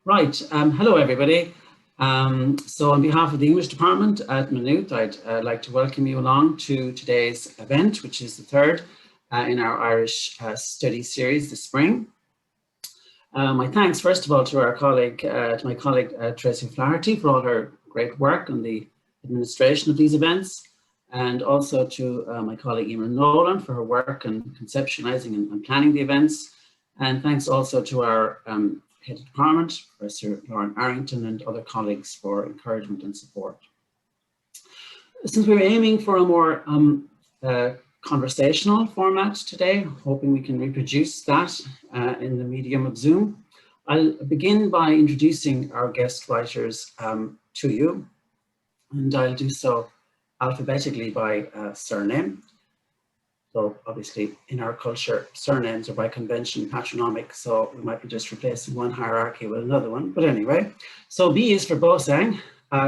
Right, hello everybody. So on behalf of the English department at Maynooth, I'd like to welcome you along to today's event, which is the third in our Irish study series this spring. My thanks first of all to my colleague Tracy Flaherty for all her great work on the administration of these events, and also to my colleague Emer Nolan for her work on conceptualizing and planning the events. And thanks also to our Head of Department, Professor Lauren Arrington, and other colleagues for encouragement and support. Since we're aiming for a more conversational format today, hoping we can reproduce that in the medium of Zoom, I'll begin by introducing our guest writers to you, and I'll do so alphabetically by surname. So obviously in our culture, surnames are by convention patronymic, so we might be just replacing one hierarchy with another one. But anyway, so B is for Beausang.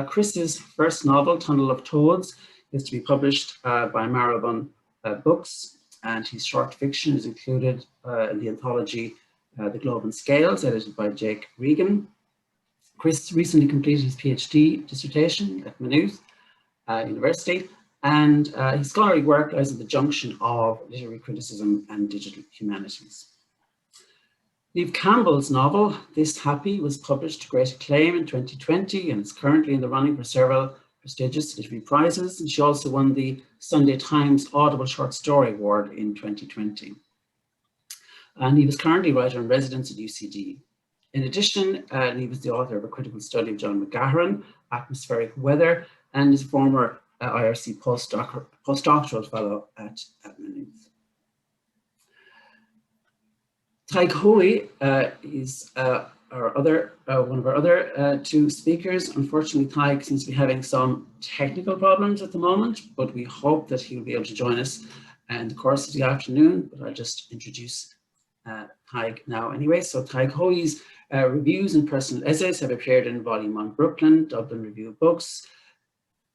Chris's first novel, Tunnel of Toads, is to be published by Marabun Books, and his short fiction is included in the anthology The Globe and Scales, edited by Jake Regan. Chris recently completed his PhD dissertation at Maynooth University, and his scholarly work lies at the junction of literary criticism and digital humanities. Niamh Campbell's novel, This Happy, was published to great acclaim in 2020 and is currently in the running for several prestigious literary prizes. And she also won the Sunday Times Audible Short Story Award in 2020. And he was currently writer-in-residence at UCD. In addition, Niamh is the author of a critical study of John McGahern, Atmospheric Weather, and is former IRC postdoctoral fellow at Maynooth. Tadhg Hoey is one of our other two speakers. Unfortunately, Tadhg seems to be having some technical problems at the moment, but we hope that he'll be able to join us in the course of the afternoon. But I'll just introduce Tadhg now anyway. So Tadhg Hoey's reviews and personal essays have appeared in Volume 1 Brooklyn, Dublin Review of Books,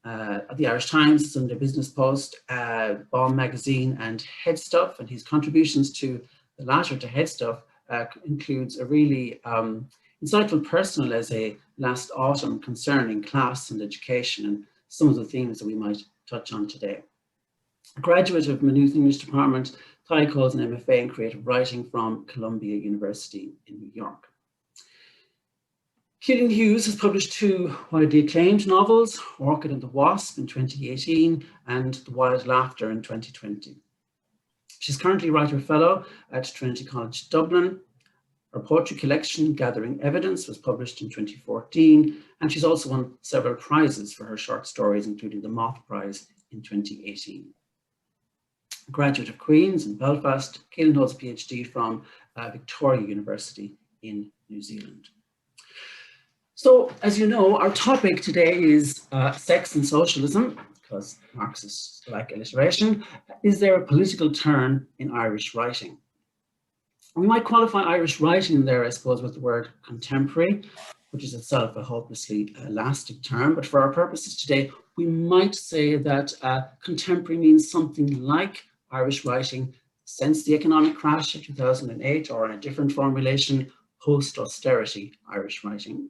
the Irish Times, Sunday Business Post, Bomb Magazine, and Head Stuff. And his contributions to the latter, to Head Stuff, includes a really insightful personal essay last autumn concerning class and education and some of the themes that we might touch on today. A graduate of Maynooth English Department, Tadhg holds an MFA in creative writing from Columbia University in New York. Caoilinn Hughes has published two widely acclaimed novels, Orchid and the Wasp in 2018 and The Wild Laughter in 2020. She's currently Writer Fellow at Trinity College Dublin. Her poetry collection, Gathering Evidence, was published in 2014, and she's also won several prizes for her short stories, including the Moth Prize in 2018. A graduate of Queen's in Belfast, Caoilinn holds a PhD from Victoria University in New Zealand. So, as you know, our topic today is sex and socialism, because Marxists like alliteration. Is there a political turn in Irish writing? We might qualify Irish writing there, I suppose, with the word contemporary, which is itself a hopelessly elastic term. But for our purposes today, we might say that contemporary means something like Irish writing since the economic crash of 2008, or in a different formulation, post-austerity Irish writing.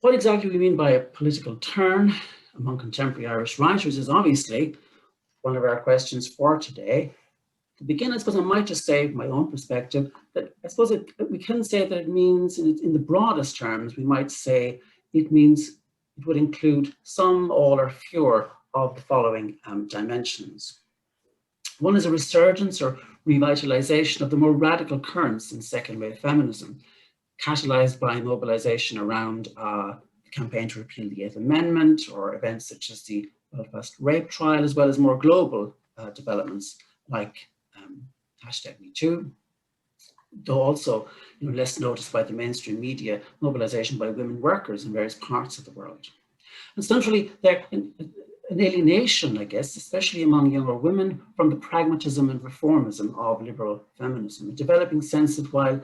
What exactly we mean by a political turn among contemporary Irish writers is obviously one of our questions for today. To begin, I suppose I might just say, from my own perspective, that I suppose we can say that it means, in the broadest terms, we might say it means it would include some, all, or fewer of the following dimensions. One is a resurgence or revitalization of the more radical currents in second wave feminism, catalyzed by mobilization around the campaign to repeal the Eighth Amendment, or events such as the Belfast rape trial, as well as more global developments like #MeToo, though also less noticed by the mainstream media, mobilization by women workers in various parts of the world. And centrally, there an alienation, I guess, especially among younger women, from the pragmatism and reformism of liberal feminism, a developing sense that while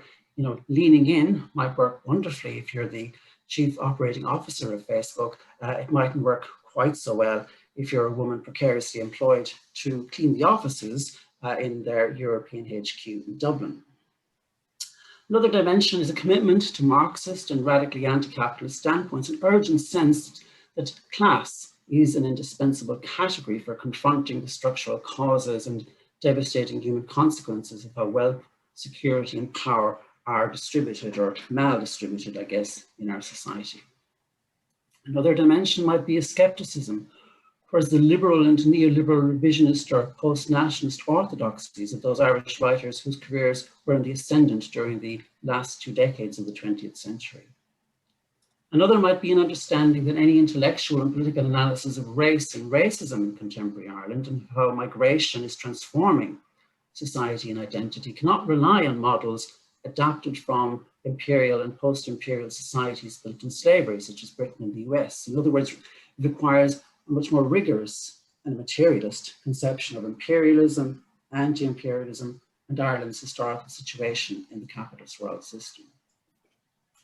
leaning in might work wonderfully if you're the chief operating officer of Facebook, it mightn't work quite so well if you're a woman precariously employed to clean the offices in their European HQ in Dublin. Another dimension is a commitment to Marxist and radically anti-capitalist standpoints, an urgent sense that class is an indispensable category for confronting the structural causes and devastating human consequences of how wealth, security, and power are distributed or maldistributed, I guess, in our society. Another dimension might be a skepticism, whereas the liberal and neoliberal revisionist or post-nationalist orthodoxies of those Irish writers whose careers were in the ascendant during the last 2 decades of the 20th century. Another might be an understanding that any intellectual and political analysis of race and racism in contemporary Ireland and how migration is transforming society and identity cannot rely on models adapted from imperial and post-imperial societies built in slavery, such as Britain and the US. In other words, it requires a much more rigorous and materialist conception of imperialism, anti-imperialism, and Ireland's historical situation in the capitalist world system.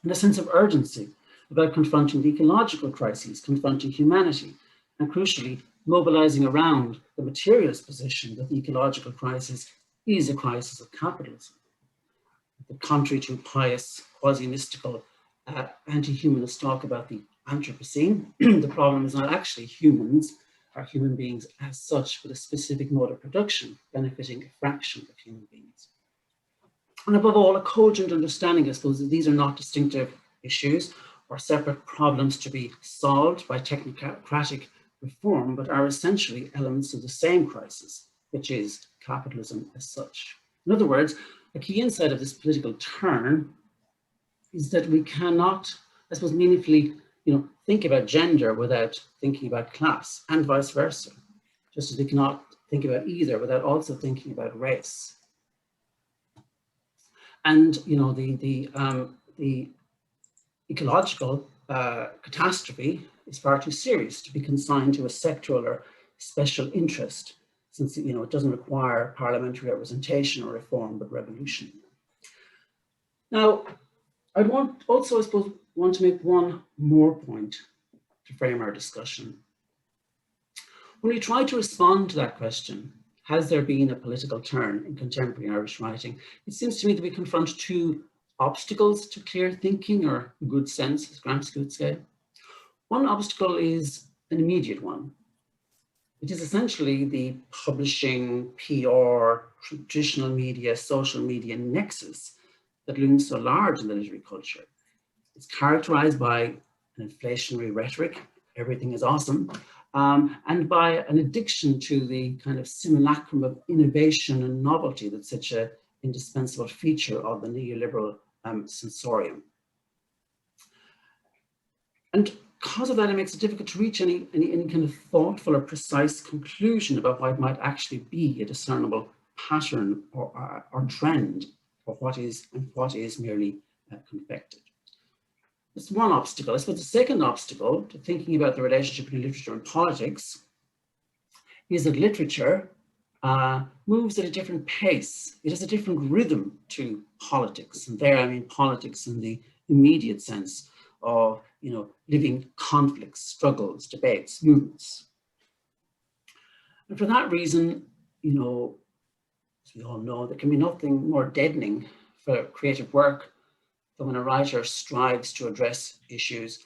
And a sense of urgency about confronting the ecological crises, confronting humanity, and crucially, mobilizing around the materialist position that the ecological crisis is a crisis of capitalism. The contrary to pious, quasi-mystical, anti-humanist talk about the Anthropocene, the problem is not actually humans or human beings as such, but a specific mode of production benefiting a fraction of human beings. And above all, a cogent understanding, I suppose, that these are not distinctive issues or separate problems to be solved by technocratic reform, but are essentially elements of the same crisis, which is capitalism as such. In other words, a key insight of this political turn is that we cannot, I suppose, meaningfully, think about gender without thinking about class, and vice versa, just as we cannot think about either without also thinking about race. And the ecological catastrophe is far too serious to be consigned to a sectoral or special interest, since it doesn't require parliamentary representation or reform, but revolution. Now, I'd also, I suppose, want to make one more point to frame our discussion. When we try to respond to that question, has there been a political turn in contemporary Irish writing? It seems to me that we confront two obstacles to clear thinking or good sense, as Gramsci would say. One obstacle is an immediate one. It is essentially the publishing, PR, traditional media, social media nexus that looms so large in the literary culture. It's characterized by an inflationary rhetoric, everything is awesome, and by an addiction to the kind of simulacrum of innovation and novelty that's such an indispensable feature of the neoliberal sensorium. And because of that, it makes it difficult to reach any kind of thoughtful or precise conclusion about what might actually be a discernible pattern or trend of what is merely confected. That's one obstacle. I suppose the second obstacle to thinking about the relationship between literature and politics is that literature moves at a different pace. It has a different rhythm to politics. And there I mean politics in the immediate sense of living conflicts, struggles, debates, movements. And for that reason, as we all know, there can be nothing more deadening for creative work than when a writer strives to address issues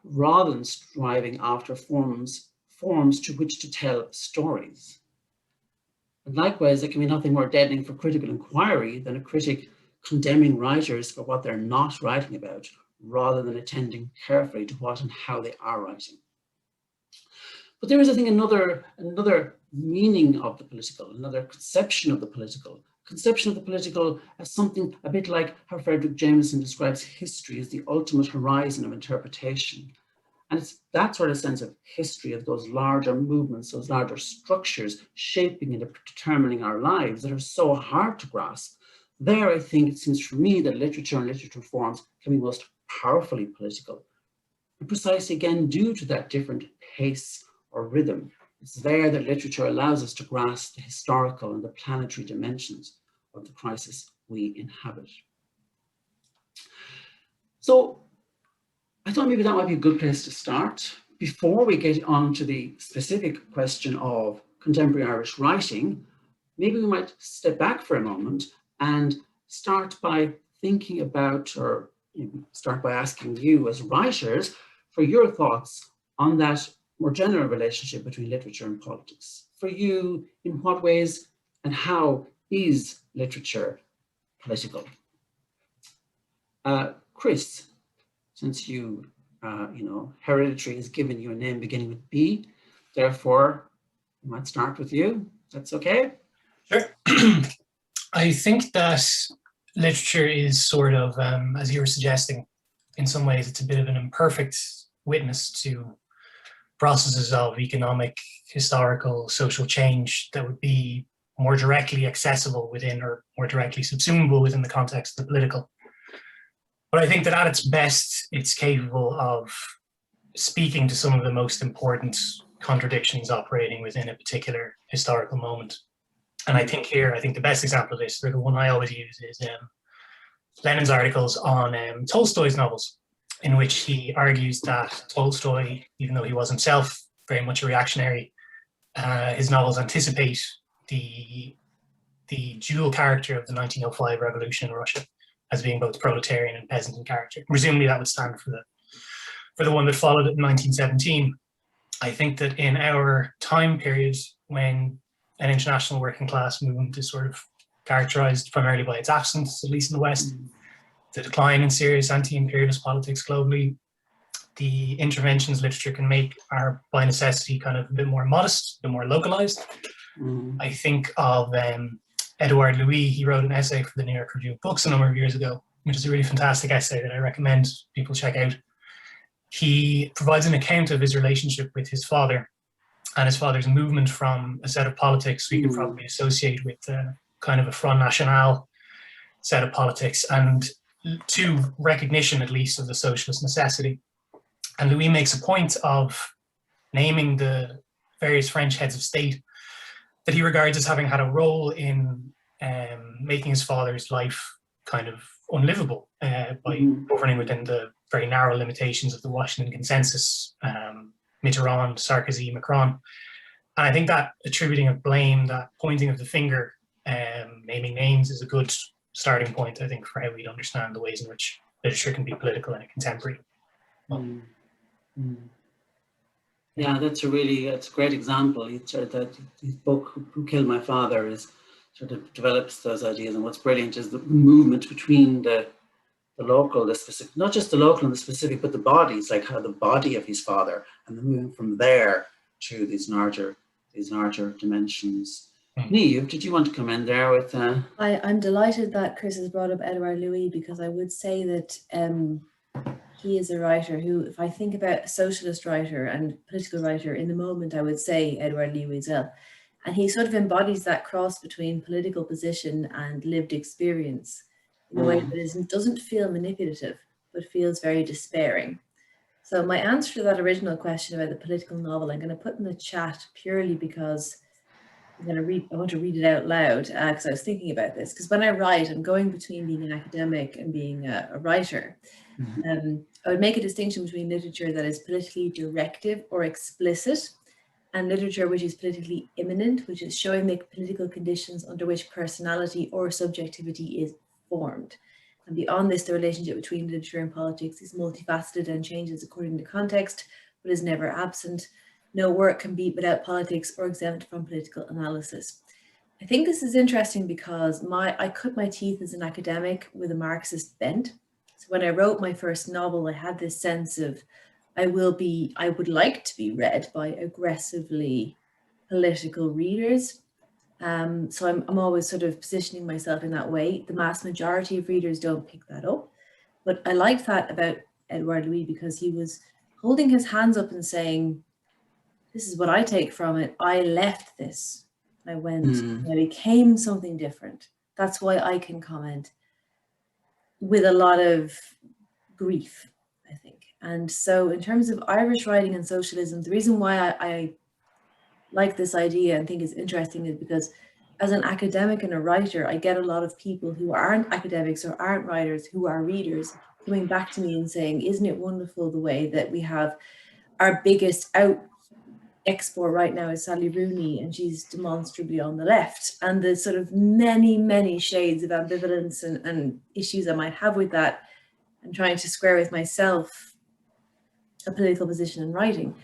rather than striving after forms to which to tell stories. And likewise, there can be nothing more deadening for critical inquiry than a critic condemning writers for what they're not writing about, rather than attending carefully to what and how they are writing. But there is, I think, another meaning of the political, another conception of the political as something a bit like how Frederick Jameson describes history as the ultimate horizon of interpretation. And it's that sort of sense of history, of those larger movements, those larger structures shaping and determining our lives that are so hard to grasp. There, I think it seems for me that literature and literature forms can be most powerfully political. And precisely again, due to that different pace or rhythm, it's there that literature allows us to grasp the historical and the planetary dimensions of the crisis we inhabit. So I thought maybe that might be a good place to start. Before we get on to the specific question of contemporary Irish writing, maybe we might step back for a moment and start by thinking about, or start by asking you as writers for your thoughts on that more general relationship between literature and politics. For you, in what ways and how is literature political? Chris, since you know, hereditary has given you a name beginning with B, therefore, I might start with you. That's okay? Sure. I think that literature is sort of, as you were suggesting, in some ways, it's a bit of an imperfect witness to processes of economic, historical, social change that would be more directly accessible within, or more directly subsumable within the context of the political. But I think that at its best, it's capable of speaking to some of the most important contradictions operating within a particular historical moment. And I think the best example of this, or the one I always use, is Lenin's articles on Tolstoy's novels, in which he argues that Tolstoy, even though he was himself very much a reactionary, his novels anticipate the dual character of the 1905 revolution in Russia as being both proletarian and peasant in character. Presumably that would stand for the one that followed it in 1917. I think that in our time period, when an international working class movement is sort of characterized primarily by its absence, at least in the West, the decline in serious anti-imperialist politics globally, the interventions literature can make are by necessity kind of a bit more modest, a bit more localized. I think of Edouard Louis. He wrote an essay for the New York Review of Books a number of years ago, which is a really fantastic essay that I recommend people check out. He provides an account of his relationship with his father and his father's movement from a set of politics we could probably associate with kind of a Front National set of politics, and to recognition, at least, of the socialist necessity. And Louis makes a point of naming the various French heads of state that he regards as having had a role in making his father's life kind of unlivable by governing within the very narrow limitations of the Washington Consensus, Mitterrand, Sarkozy, Macron. And I think that attributing of blame, that pointing of the finger, naming names is a good starting point, I think, for how we'd understand the ways in which literature can be political in a contemporary moment. Yeah, that's a great example. That his book, Who Killed My Father, is sort of develops those ideas. And what's brilliant is the movement between the local, the specific, not just the local and the specific, but the bodies, like how the body of his father, and the moving from there to these larger dimensions. Niamh, did you want to come in there with? I'm delighted that Chris has brought up Edouard Louis, because I would say that he is a writer who, if I think about a socialist writer and political writer in the moment, I would say Edouard Louis Wiesel. And he sort of embodies that cross between political position and lived experience in a way that doesn't feel manipulative, but feels very despairing. So my answer to that original question about the political novel, I'm going to put in the chat purely because I want to read it out loud, because I was thinking about this. Because when I write, I'm going between being an academic and being a writer. I would make a distinction between literature that is politically directive or explicit, and literature which is politically immanent, which is showing the political conditions under which personality or subjectivity is formed. And beyond this, the relationship between literature and politics is multifaceted and changes according to context, but is never absent. No work can be without politics or exempt from political analysis. I think this is interesting because I cut my teeth as an academic with a Marxist bent. So when I wrote my first novel, I had this sense of I would like to be read by aggressively political readers. So I'm always sort of positioning myself in that way. The mass majority of readers don't pick that up. But I like that about Edouard Louis, because he was holding his hands up and saying, this is what I take from it. I left this. I went and I became something different. That's why I can comment with a lot of grief, I think. And so in terms of Irish writing and socialism, the reason why I like this idea and think it's interesting is because as an academic and a writer, I get a lot of people who aren't academics or aren't writers, who are readers, coming back to me and saying, isn't it wonderful the way that we have our biggest export right now is Sally Rooney, and she's demonstrably on the left. And the sort of many shades of ambivalence and issues I might have with that, and trying to square with myself a political position in writing.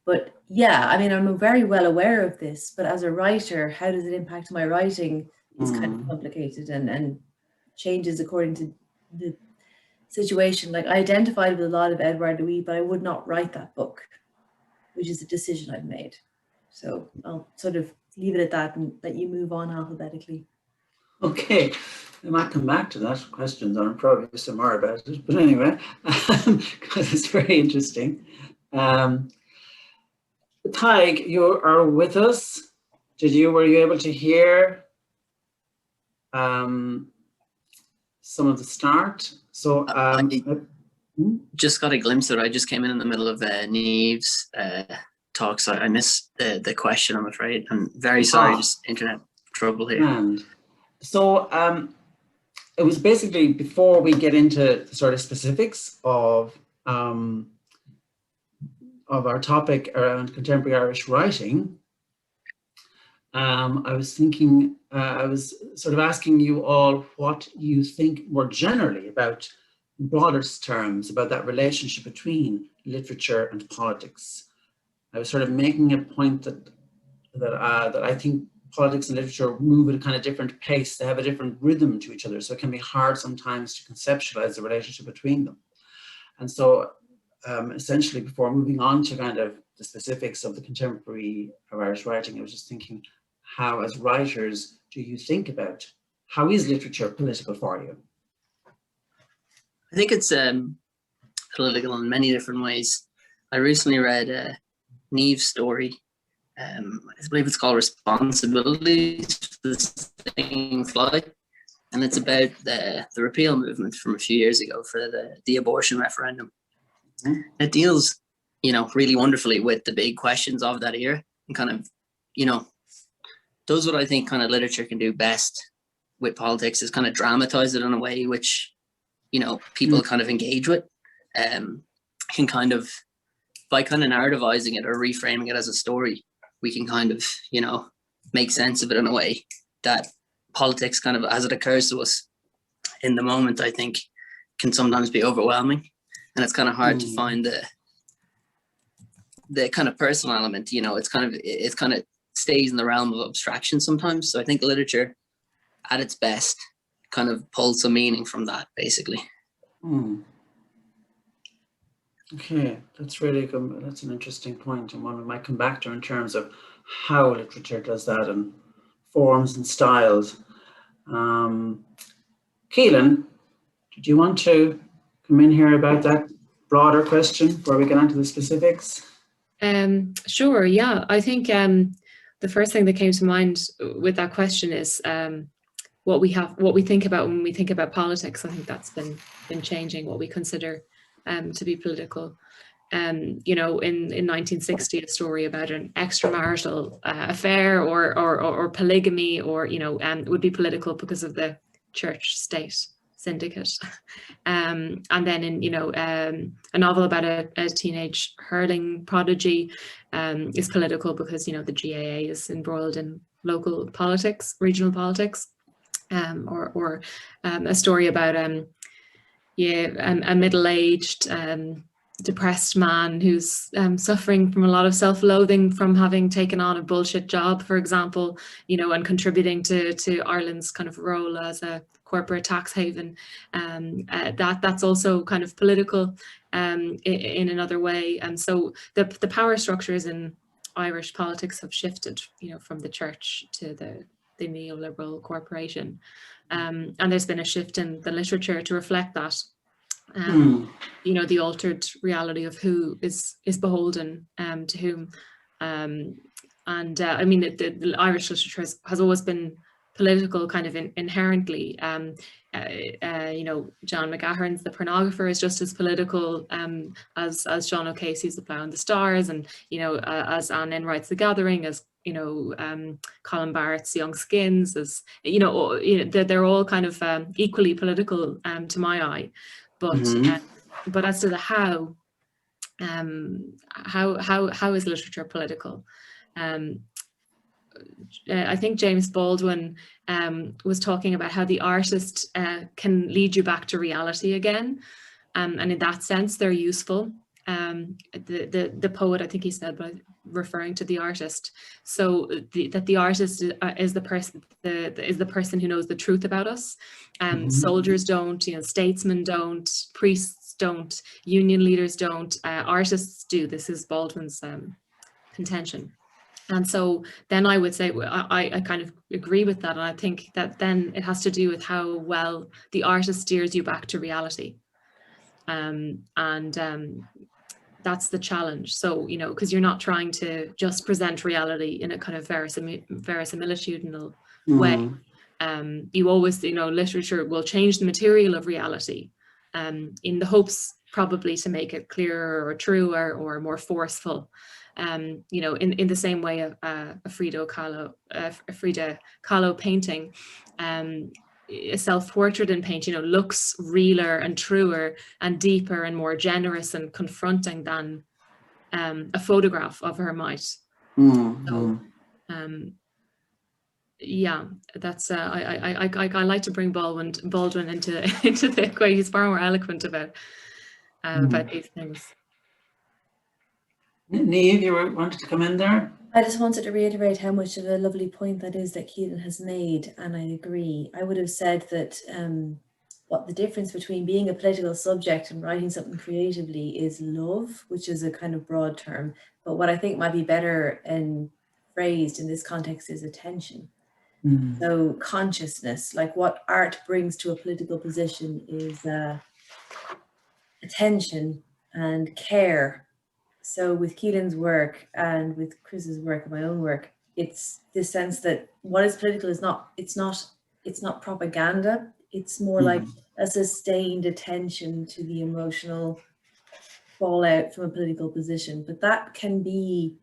But yeah, I mean, I'm very well aware of this, but as a writer, how does it impact my writing is kind of complicated and changes according to the situation. Like, I identified with a lot of Edouard Louis, but I would not write that book, which is a decision I've made. So I'll sort of leave it at that and let you move on alphabetically. Okay, I might come back to that questions on probably some more about it, but anyway, because it's very interesting. Tadhg, you are with us. Were you able to hear some of the start? So just got a glimpse of it. I just came in the middle of Niamh's talk, so I missed the question, I'm afraid. I'm very sorry, just internet trouble here. And so it was basically, before we get into the sort of specifics of our topic around contemporary Irish writing, I was thinking, I was sort of asking you all what you think more generally about, in broadest terms, about that relationship between literature and politics. I was sort of making a point that I think politics and literature move at a kind of different pace. They have a different rhythm to each other, so it can be hard sometimes to conceptualize the relationship between them. And so essentially, before moving on to kind of the specifics of the contemporary of Irish writing, I was just thinking, how as writers do you think about, how is literature political for you? I think it's political in many different ways. I recently read Niamh's story. I believe it's called Responsibilities for the Stinging Fly. And it's about the repeal movement from a few years ago for the abortion referendum. Mm-hmm. It deals, really wonderfully with the big questions of that era, and kind of, does what I think kind of literature can do best with politics, is kind of dramatize it in a way which, people kind of engage with, can kind of, by kind of narrativizing it or reframing it as a story, we can kind of, make sense of it in a way that politics kind of, as it occurs to us in the moment, I think can sometimes be overwhelming. And it's kind of hard to find the kind of personal element, it's kind of stays in the realm of abstraction sometimes. So I think literature at its best kind of pulls some meaning from that, basically. Okay, that's really good. That's an interesting point, and one we might come back to in terms of how literature does that and forms and styles. Caoilinn, did you want to come in here about that broader question before we get into the specifics? Sure, yeah. I think the first thing that came to mind with that question is what we think about when we think about politics. I think that's been changing, what we consider to be political. In 1960, a story about an extramarital affair or polygamy would be political because of the church-state syndicate. And then in a novel about a teenage hurling prodigy is political because the GAA is embroiled in local politics, regional politics, or a story about a middle-aged depressed man who's suffering from a lot of self-loathing from having taken on a bullshit job, for example, and contributing to Ireland's kind of role as a corporate tax haven. That's also kind of political in another way. And so the power structures in Irish politics have shifted, from the church to the neoliberal corporation. And there's been a shift in the literature to reflect that. The altered reality of who is beholden to whom. The Irish literature has always been political kind of inherently. John McGahern's The Pornographer is just as political as John O'Casey's The Plough and the Stars, and as Anne Enright's The Gathering, as Colin Barrett's Young Skins, as they're all kind of equally political to my eye. But as to the how, how is literature political? I think James Baldwin was talking about how the artist can lead you back to reality again, and in that sense they're useful. The poet, I think he said, but referring to the artist, so that the artist is the person who knows the truth about us. Soldiers don't, statesmen don't, priests don't, union leaders don't, artists do. This is Baldwin's contention. And so then I would say, I kind of agree with that. And I think that then it has to do with how well the artist steers you back to reality. That's the challenge. So, because you're not trying to just present reality in a kind of verisimilitudinal way. You always, literature will change the material of reality in the hopes probably to make it clearer or truer or more forceful. In the same way a Frida Kahlo painting, a self-portrait in paint, looks realer and truer and deeper and more generous and confronting than a photograph of her might. So, yeah, that's I like to bring Baldwin into the equation. He's far more eloquent about these things. Niamh, you wanted to come in there? I just wanted to reiterate how much of a lovely point that is that Caoilinn has made, and I agree. I would have said that what the difference between being a political subject and writing something creatively is love, which is a kind of broad term, but what I think might be better and phrased in this context is attention. So consciousness, like what art brings to a political position is attention and care. So with Caoilinn's work and with Chris's work and my own work, it's this sense that what is political is it's not propaganda. It's more like a sustained attention to the emotional fallout from a political position. But that can be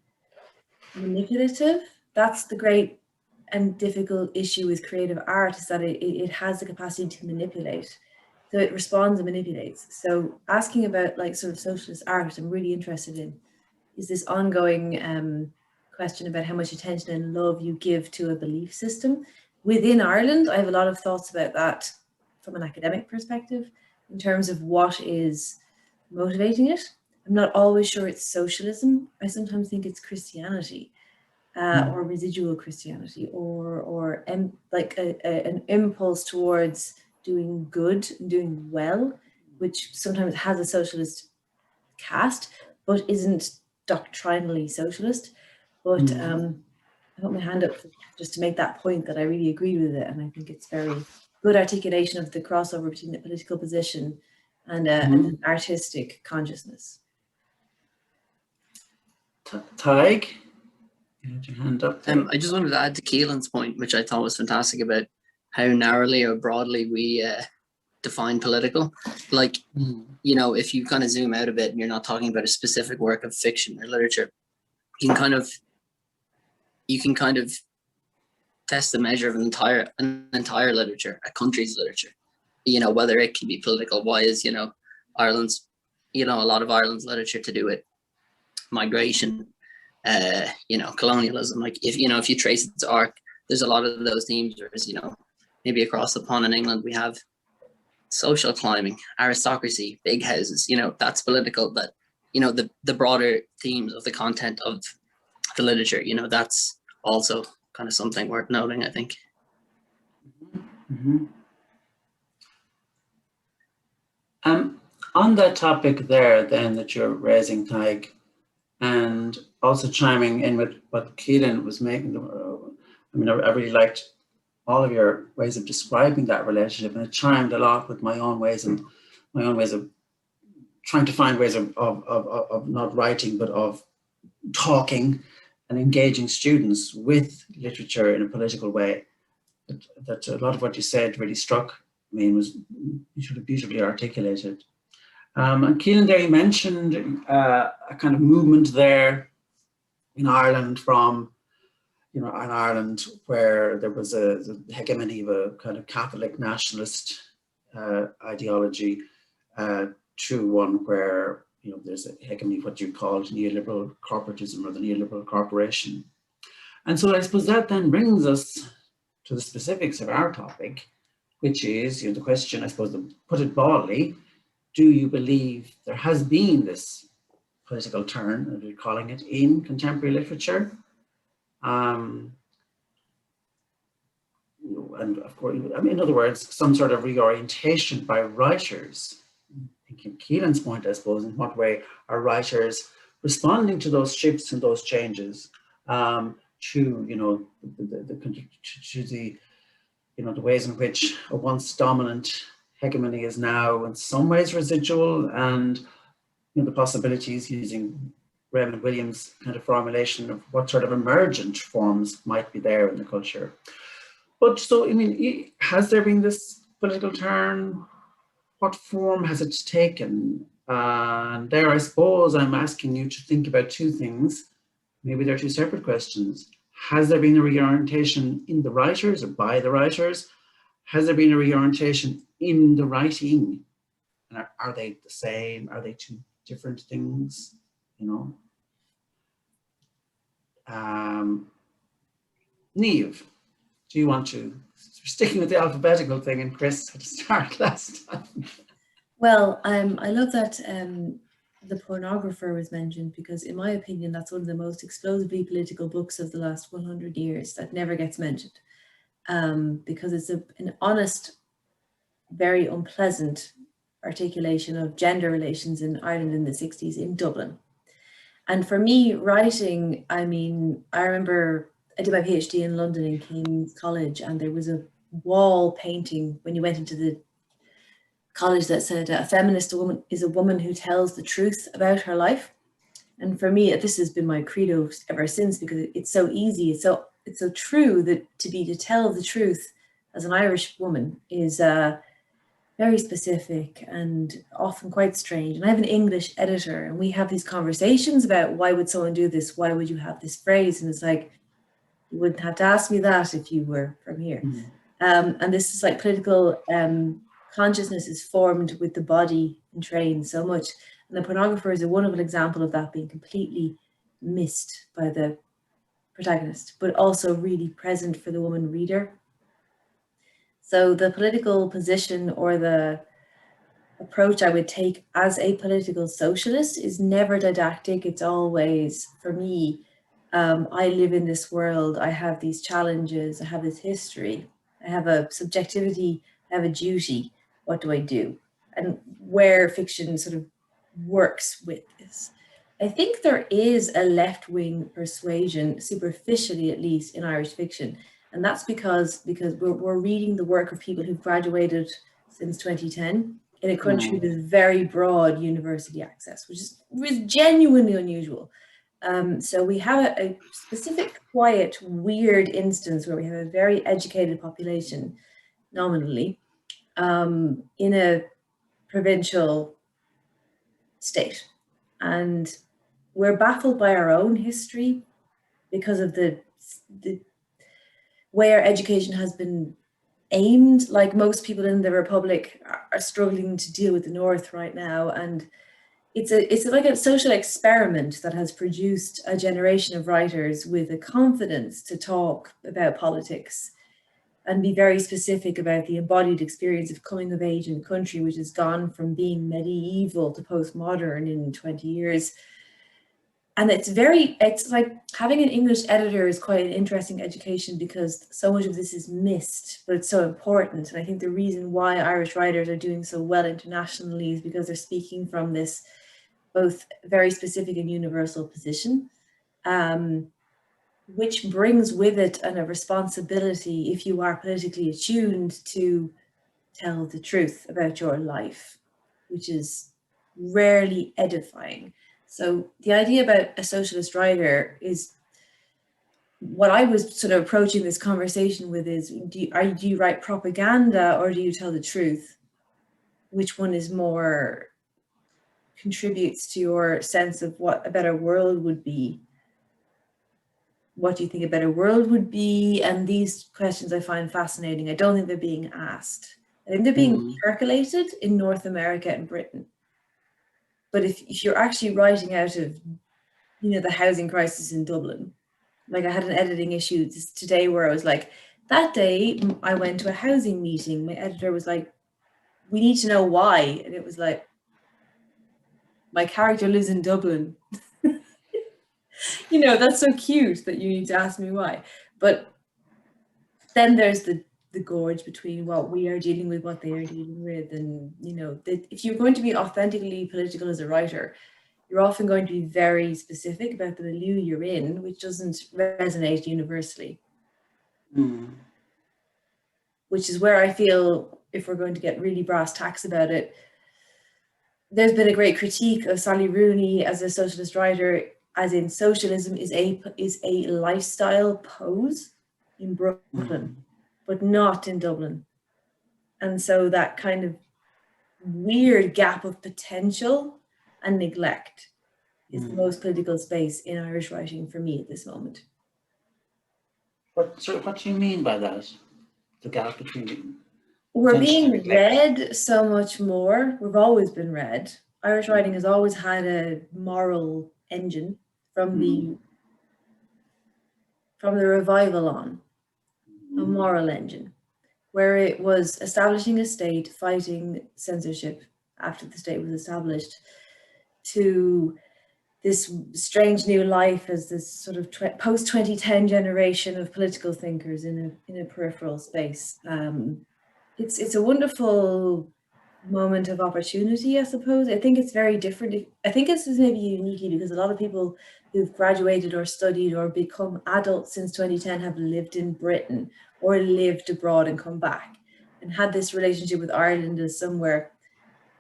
manipulative. That's the great and difficult issue with creative art, is that it has the capacity to manipulate. So it responds and manipulates. So asking about like sort of socialist art, which I'm really interested in, is this ongoing question about how much attention and love you give to a belief system. Within Ireland, I have a lot of thoughts about that from an academic perspective, in terms of what is motivating it. I'm not always sure it's socialism. I sometimes think it's Christianity. Or residual Christianity, or like an impulse towards doing good and doing well, which sometimes has a socialist cast, but isn't doctrinally socialist. But I put my hand up just to make that point that I really agree with it, and I think it's very good articulation of the crossover between the political position and an artistic consciousness. Tadhg? You had your hand up there. I just wanted to add to Caoilinn's point, which I thought was fantastic, about how narrowly or broadly we define political. Like, if you kind of zoom out a bit and you're not talking about a specific work of fiction or literature, you can kind of test the measure of an entire literature, a country's literature. Whether it can be political. Why is Ireland's, a lot of Ireland's literature to do with migration, colonialism. Like if you trace its arc, there's a lot of those themes. Whereas maybe across the pond in England we have social climbing, aristocracy, big houses. That's political. But the broader themes of the content of the literature, that's also kind of something worth noting, I think. On that topic there, then, that you're raising, Tadhg, and also chiming in with what Caoilinn was making, I really liked all of your ways of describing that relationship, and it chimed a lot with my own ways of trying to find ways of not writing, but of talking and engaging students with literature in a political way. That a lot of what you said really struck me and was beautifully articulated. And Caoilinn there, you mentioned a kind of movement there in Ireland from, in Ireland where there was the hegemony of a kind of Catholic nationalist ideology to one where there's a hegemony, what you call neoliberal corporatism or the neoliberal corporation. And so I suppose that then brings us to the specifics of our topic, which is the question, I suppose, to put it baldly, do you believe there has been this political turn, as we're calling it, in contemporary literature? And of course, in other words, some sort of reorientation by writers. Thinking Caoilinn's point, I suppose, in what way are writers responding to those shifts and those changes, to the ways in which a once dominant hegemony is now in some ways residual, and the possibilities, using Raymond Williams' kind of formulation, of what sort of emergent forms might be there in the culture. But so, has there been this political turn? What form has it taken? And there, I suppose, I'm asking you to think about two things. Maybe they're two separate questions. Has there been a reorientation in the writers or by the writers? Has there been a reorientation in the writing? And are they the same? Are they two different things? Niamh, do you want to, sticking with the alphabetical thing, and Chris had to start last time? Well, I love that the pornographer was mentioned, because in my opinion, that's one of the most explosively political books of the last 100 years that never gets mentioned, because it's an honest, very unpleasant articulation of gender relations in Ireland in the 60s in Dublin. And for me, writing, I remember I did my PhD in London in King's College, and there was a wall painting when you went into the college that said, a feminist woman is a woman who tells the truth about her life. And for me, this has been my credo ever since, because it's so easy, it's so true, that to tell the truth as an Irish woman is very specific and often quite strange. And I have an English editor, and we have these conversations about, why would someone do this? Why would you have this phrase? And it's like, you wouldn't have to ask me that if you were from here. And this is like political consciousness is formed with the body and trained so much. And the pornographer is a wonderful example of that being completely missed by the protagonist, but also really present for the woman reader. So the political position or the approach I would take as a political socialist is never didactic. It's always, for me, I live in this world, I have these challenges, I have this history, I have a subjectivity, I have a duty. What do I do? And where fiction sort of works with this. I think there is a left-wing persuasion, superficially at least, in Irish fiction. And that's because we're reading the work of people who've graduated since 2010 in a country with very broad university access, which is genuinely unusual. So we have a specific, quiet, weird instance where we have a very educated population, nominally, in a provincial state. And we're baffled by our own history because of the way our education has been aimed. Like most people in the Republic are struggling to deal with the North right now. And it's like a social experiment that has produced a generation of writers with the confidence to talk about politics and be very specific about the embodied experience of coming of age in a country which has gone from being medieval to postmodern in 20 years. And it's like having an English editor is quite an interesting education, because so much of this is missed, but it's so important. And I think the reason why Irish writers are doing so well internationally is because they're speaking from this both very specific and universal position, which brings with it a responsibility, if you are politically attuned, to tell the truth about your life, which is rarely edifying. So the idea about a socialist writer is, what I was sort of approaching this conversation with is, do you write propaganda or do you tell the truth? Which one is more contributes to your sense of what a better world would be? What do you think a better world would be? And these questions I find fascinating. I don't think they're being asked. I think they're being percolated in North America and Britain. But if you're actually writing out of, you know, the housing crisis in Dublin, like I had an editing issue today where I was like, that day I went to a housing meeting. My editor was like, we need to know why. And it was like, my character lives in Dublin. You know, that's so cute that you need to ask me why. But then there's the gorge between what we are dealing with, what they are dealing with. And, you know, if you're going to be authentically political as a writer, you're often going to be very specific about the milieu you're in, which doesn't resonate universally. Which is where I feel, if we're going to get really brass tacks about it, there's been a great critique of Sally Rooney as a socialist writer, as in socialism is a lifestyle pose in Brooklyn, but not in Dublin. And so that kind of weird gap of potential and neglect is the most political space in Irish writing for me at this moment. What do you mean by that? The gap between... We're being read so much more. We've always been read. Irish writing has always had a moral engine from the revival on, a moral engine, where it was establishing a state, fighting censorship after the state was established, to this strange new life as this sort of post-2010 generation of political thinkers in a peripheral space. It's a wonderful moment of opportunity, I suppose. I think it's very different. I think this is maybe uniquely because a lot of people who've graduated or studied or become adults since 2010 have lived in Britain or lived abroad and come back and had this relationship with Ireland as somewhere.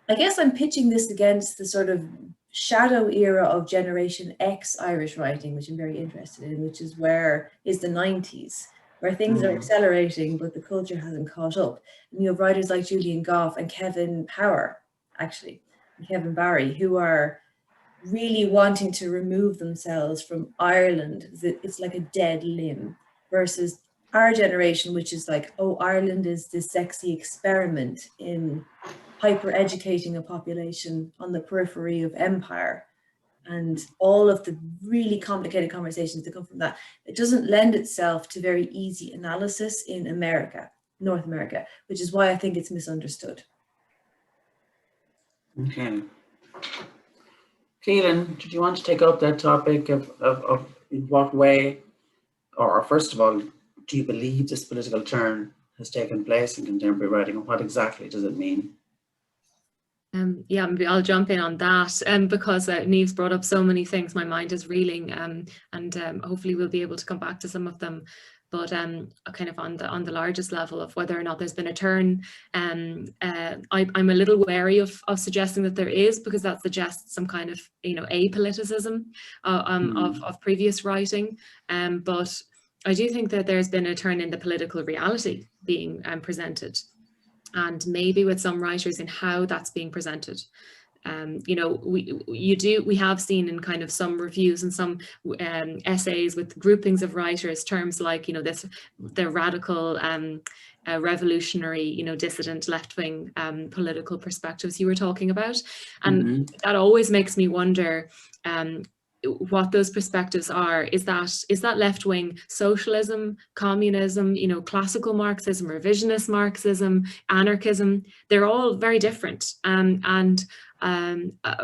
I guess I'm pitching this against the sort of shadow era of Generation X Irish writing, which I'm very interested in, which is the 90s, where things are accelerating, but the culture hasn't caught up. And you have writers like Julian Gough and Kevin Power, actually, and Kevin Barry, who are really wanting to remove themselves from Ireland. It's like a dead limb, versus our generation, which is like, oh, Ireland is this sexy experiment in hyper-educating a population on the periphery of empire, and all of the really complicated conversations that come from that. It doesn't lend itself to very easy analysis in America, North America, which is why I think it's misunderstood. Okay. Caoilinn, did you want to take up that topic of in what way, or first of all, do you believe this political turn has taken place in contemporary writing, and what exactly does it mean? Yeah, I'll jump in on that because Niamh's brought up so many things. My mind is reeling, and hopefully we'll be able to come back to some of them. But kind of on the largest level of whether or not there's been a turn, I'm a little wary of suggesting that there is, because that suggests some kind of, you know, apoliticism of previous writing. But I do think that there's been a turn in the political reality being presented, and maybe with some writers in how that's being presented. You know, we have seen in kind of some reviews and some essays with groupings of writers terms like, you know, the radical revolutionary, you know, dissident left-wing political perspectives you were talking about, and that always makes me wonder what those perspectives are. Is that left-wing socialism, communism, you know, classical Marxism, revisionist Marxism, anarchism? They're all very different, and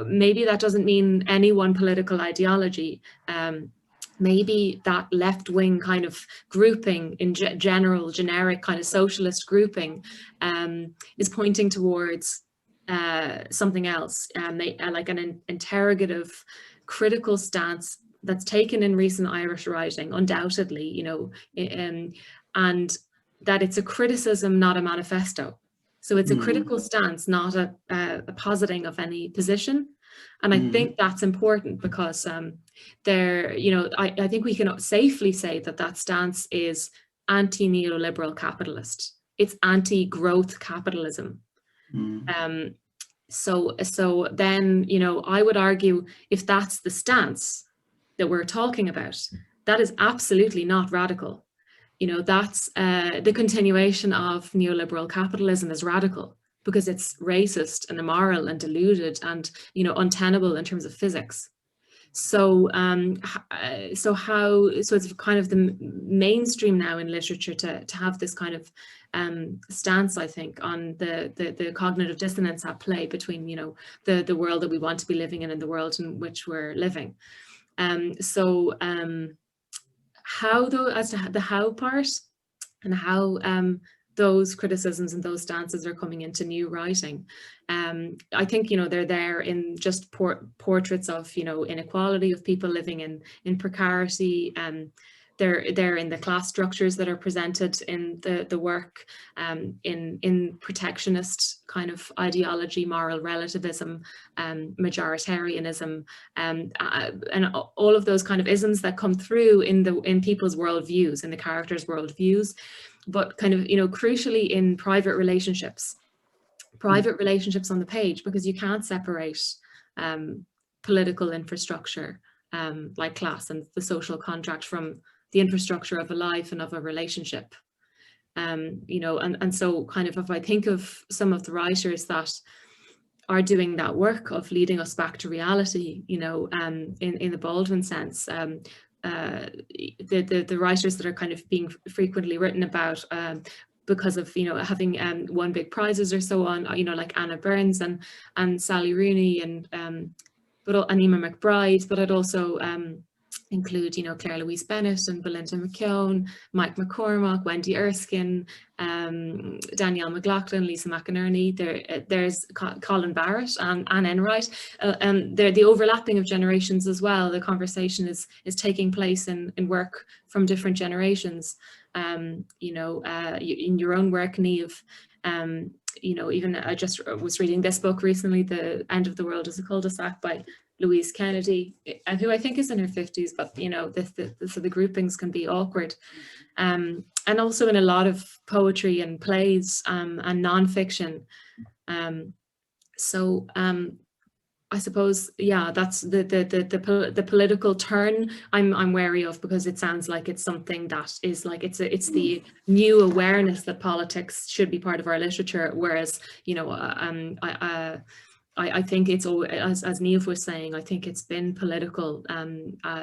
maybe that doesn't mean any one political ideology. Maybe that left-wing kind of grouping in generic kind of socialist grouping is pointing towards something else, like an interrogative, critical stance that's taken in recent Irish writing, undoubtedly, you know, and that it's a criticism, not a manifesto. So it's a critical stance, not a positing of any position. And I think that's important because you know, I think we can safely say that stance is anti-neoliberal capitalist. It's anti-growth capitalism. So then, you know, I would argue, if that's the stance that we're talking about, that is absolutely not radical. You know, that's the continuation of neoliberal capitalism is radical, because it's racist and immoral and deluded and, you know, untenable in terms of physics. So so it's kind of the mainstream now in literature to have this kind of stance, I think, on the cognitive dissonance at play between, you know, the world that we want to be living in and the world in which we're living. How though, as to the how part and how those criticisms and those stances are coming into new writing. I think, you know, they're there in just portraits of, you know, inequality, of people living in precarity. They're in the class structures that are presented in the work, in protectionist kind of ideology, moral relativism, majoritarianism, and all of those kind of isms that come through in people's worldviews, in the characters' worldviews, but kind of, you know, crucially in private relationships on the page, because you can't separate political infrastructure like class and the social contract from the infrastructure of a life and of a relationship. You know, and so kind of, if I think of some of the writers that are doing that work of leading us back to reality, you know, in the Baldwin sense, the writers that are kind of being frequently written about because of, you know, having won big prizes or so on, you know, like Anna Burns and Sally Rooney and Anima McBride, but I'd also include, you know, Claire Louise Bennett and Belinda McKeown, Mike McCormack, Wendy Erskine, Danielle McLaughlin, Lisa McInerney. There's Colin Barrett and Anne Enright. They're the overlapping of generations as well. The conversation is taking place in work from different generations. You know, in your own work, Niamh, you know, even I just was reading this book recently, The End of the World is a Cul-de-sac by Louise Kennedy, who I think is in her 50s, but, you know, so the groupings can be awkward. And also in a lot of poetry and plays and nonfiction. I suppose, yeah, that's the political turn I'm wary of, because it sounds like it's something that is like, it's the new awareness that politics should be part of our literature, whereas, you know, I think it's all, as Niamh was saying, I think it's been political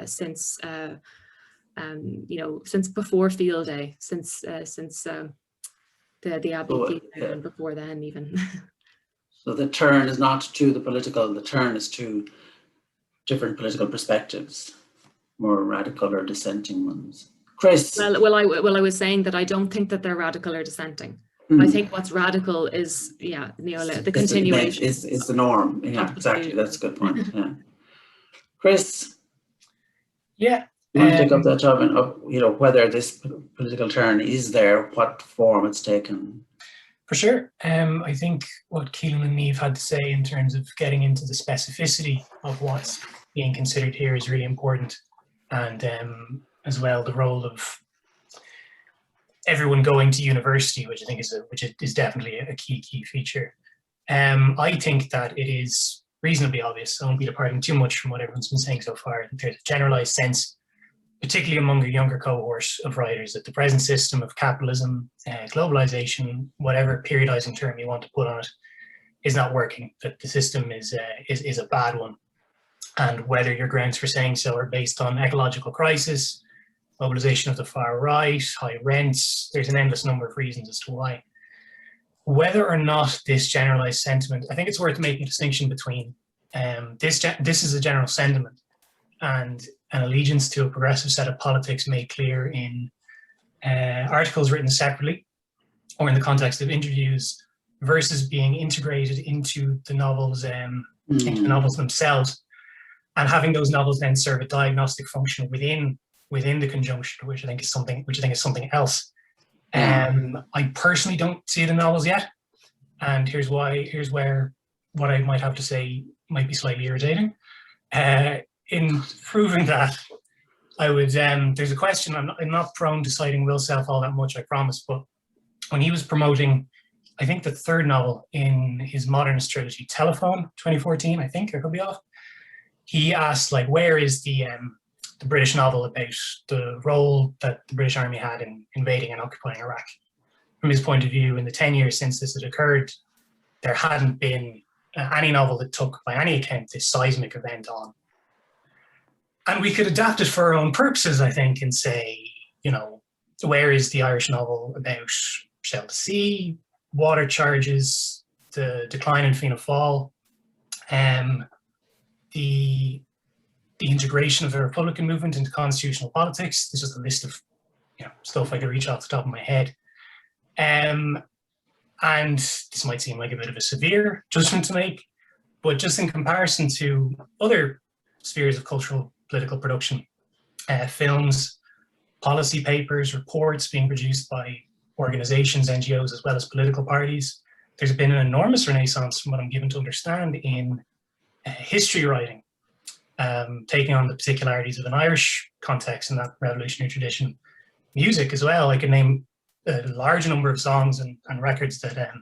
since you know, since before Field Day, since the Abbey Field Day, and before then even. So the turn is not to the political, the turn is to different political perspectives, more radical or dissenting ones. Chris? Well, I was saying that I don't think that they're radical or dissenting. I think what's radical is, yeah, the continuation. Is the norm. Yeah, exactly. That's a good point. Yeah. Chris? Yeah. You want to take up that job of, you know, whether this political turn is there, what form it's taken? For sure. I think what Caoilinn and Niamh had to say in terms of getting into the specificity of what's being considered here is really important. And as well, the role of everyone going to university, which I think is definitely a key feature. I think that it is reasonably obvious, I won't be departing too much from what everyone's been saying so far, that there's a generalized sense, particularly among a younger cohort of writers, that the present system of capitalism, globalization, whatever periodizing term you want to put on it, is not working, that the system is a bad one. And whether your grounds for saying so are based on ecological crisis, mobilization of the far right, high rents, there's an endless number of reasons as to why. Whether or not this generalized sentiment, I think it's worth making a distinction between this is a general sentiment and an allegiance to a progressive set of politics made clear in articles written separately or in the context of interviews, versus being integrated into the novels, into the novels themselves, and having those novels then serve a diagnostic function within the conjunction, which I think is something else. I personally don't see the novels yet, and here's where what I might have to say might be slightly irritating. In proving that, I would there's a question. I'm not prone to citing Will Self all that much, I promise, but when he was promoting, I think, the third novel in his modernist trilogy, Telephone, 2014, I think, I could be off, he asked, like, where is the British novel about the role that the British Army had in invading and occupying Iraq? From his point of view, in the 10 years since this had occurred, there hadn't been any novel that took, by any account, this seismic event on. And we could adapt it for our own purposes, I think, and say, you know, where is the Irish novel about Shell to Sea, water charges, the decline in Fianna Fáil, the integration of the Republican movement into constitutional politics. This is a list of, you know, stuff I could reach off the top of my head. And this might seem like a bit of a severe judgment to make, but just in comparison to other spheres of cultural political production, films, policy papers, reports being produced by organizations, NGOs, as well as political parties, there's been an enormous renaissance, from what I'm given to understand, in history writing, taking on the particularities of an Irish context in that revolutionary tradition. Music as well. I can name a large number of songs and records that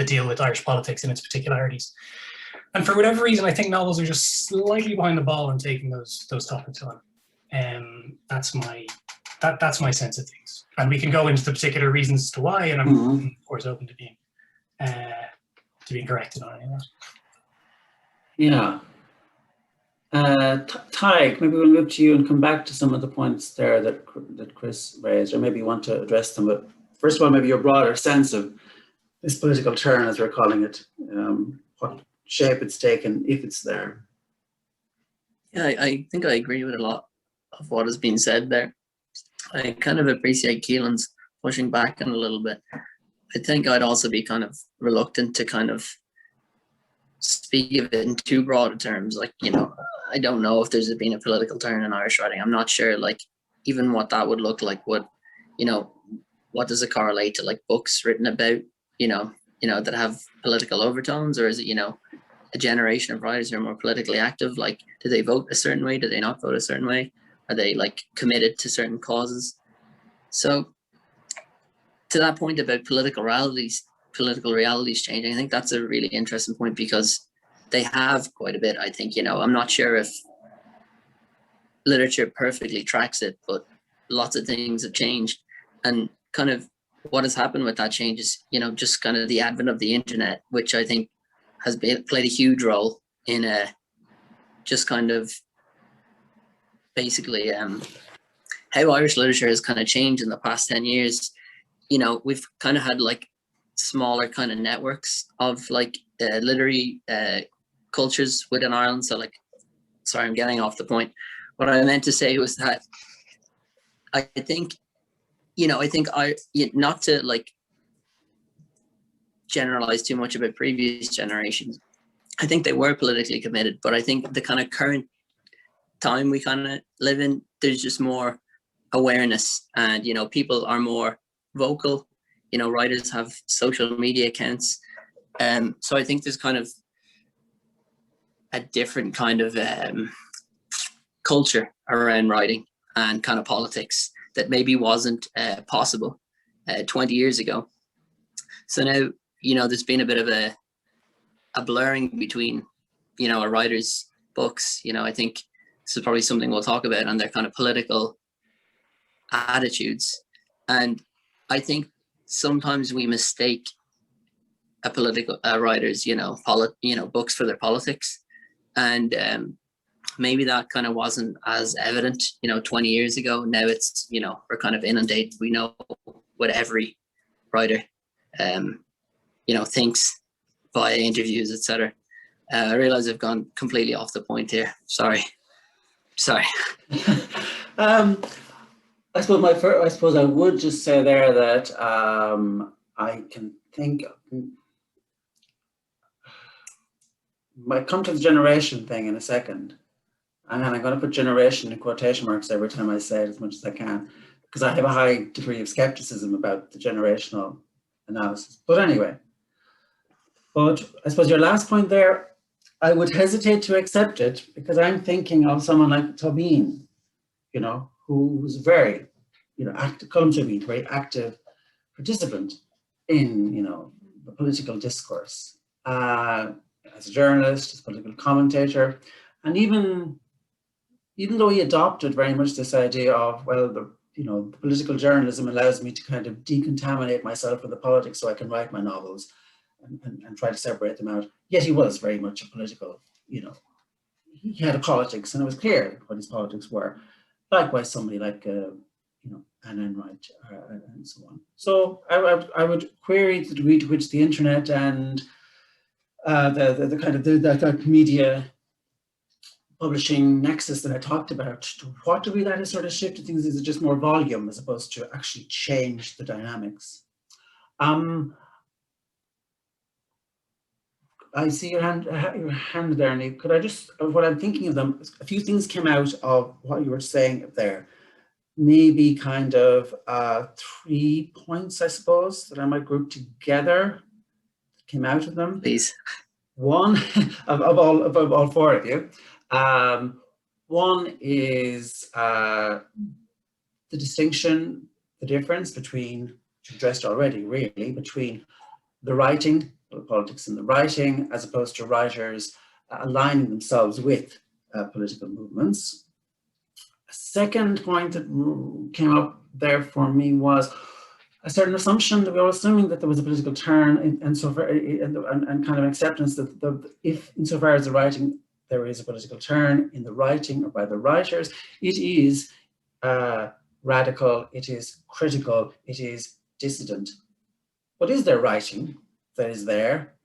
deal with Irish politics and its particularities. And for whatever reason, I think novels are just slightly behind the ball in taking those topics on. That's my sense of things. And we can go into the particular reasons as to why, and I'm of course open to being corrected on any of that. Yeah. Tadhg, maybe we'll move to you and come back to some of the points there that Chris raised, or maybe you want to address them. But first of all, maybe your broader sense of this political turn, as we're calling it, what shape it's taken, if it's there. Yeah, I think I agree with a lot of what has been said there. I kind of appreciate Caoilinn's pushing back on a little bit. I think I'd also be kind of reluctant to kind of speak of it in too broad terms. Like, you know, I don't know if there's been a political turn in Irish writing. I'm not sure, like, even what that would look like. What, you know, what does it correlate to, like, books written about, you know, that have political overtones, or is it, you know, a generation of writers who are more politically active? Like, do they vote a certain way? Do they not vote a certain way? Are they, like, committed to certain causes? So to that point about political realities changing, I think that's a really interesting point, because they have quite a bit, I think. You know, I'm not sure if literature perfectly tracks it, but lots of things have changed. And kind of what has happened with that change is, you know, just kind of the advent of the internet, which I think has played a huge role in just kind of basically how Irish literature has kind of changed in the past 10 years. You know, we've kind of had like smaller kind of networks of like literary cultures within Ireland. So like, sorry, I'm getting off the point. What I meant to say was that I think, you know, not to like generalize too much about previous generations, I think they were politically committed, but I think the kind of current time we kind of live in, there's just more awareness, and, you know, people are more vocal. You know, writers have social media accounts. So I think there's kind of a different kind of culture around writing and kind of politics that maybe wasn't possible 20 years ago. So now, you know, there's been a bit of a blurring between, you know, a writer's books. You know, I think this is probably something we'll talk about, and their kind of political attitudes. And I think sometimes we mistake a political writers, you know, books for their politics, and maybe that kind of wasn't as evident, you know, 20 years ago. Now it's, you know, we're kind of inundated. We know what every writer, you know, thinks via interviews, etc. I realize I've gone completely off the point here. Sorry. I suppose I would just say there that I can think, might come to the generation thing in a second, and then I'm going to put generation in quotation marks every time I say it, as much as I can, because I have a high degree of skepticism about the generational analysis. But anyway, but I suppose your last point there, I would hesitate to accept it, because I'm thinking of someone like Tobin, you know, who was very, you know, very active participant in, you know, the political discourse, as a journalist, as a political commentator, and even though he adopted very much this idea of, well, the political journalism allows me to kind of decontaminate myself with the politics so I can write my novels, and try to separate them out. Yet he was very much a political, you know, he had a politics, and it was clear what his politics were. Likewise, somebody like, you know, Anna Enright and so on. So I would query the degree to which the internet and the kind of the media publishing nexus that I talked about, to what degree that has sort of shifted things. Is it just more volume as opposed to actually change the dynamics? I see your hand there, Niamh. Could I just, what I'm thinking of them, a few things came out of what you were saying there. Maybe kind of 3 points, I suppose, that I might group together, came out of them. Please. One, of all 4 of you. One is the distinction, the difference between, which you addressed already, really, between the writing, the politics in the writing, as opposed to writers aligning themselves with political movements. A second point that came up there for me was a certain assumption that we were assuming that there was a political turn, and so far, and kind of acceptance that if insofar as the writing, there is a political turn in the writing or by the writers, it is radical, it is critical, it is dissident. But is there writing that is there,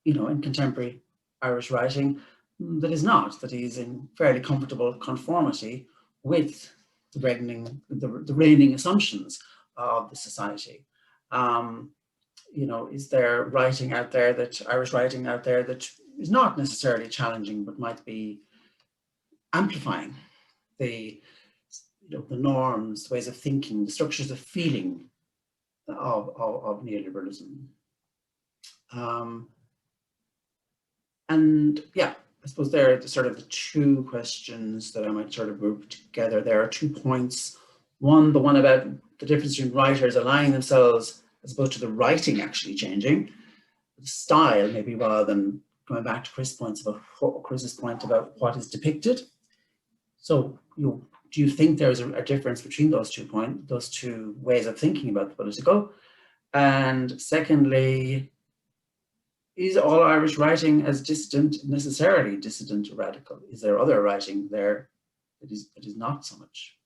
you know, in contemporary Irish writing that is not, that is in fairly comfortable conformity with the reigning assumptions of the society? You know, is there writing out there, that Irish writing out there, that is not necessarily challenging, but might be amplifying the, you know, the norms, the ways of thinking, the structures of feeling of neoliberalism? And yeah, I suppose they're sort of the 2 questions that I might sort of group together. There are 2 points. One, the one about the difference between writers aligning themselves as opposed to the writing actually changing. The style, maybe, rather than going back to Chris's point about what is depicted. So, you know, do you think there's a difference between those 2 points, those 2 ways of thinking about the political? And secondly, is all Irish writing as dissident, necessarily dissident or radical? Is there other writing there that is not so much?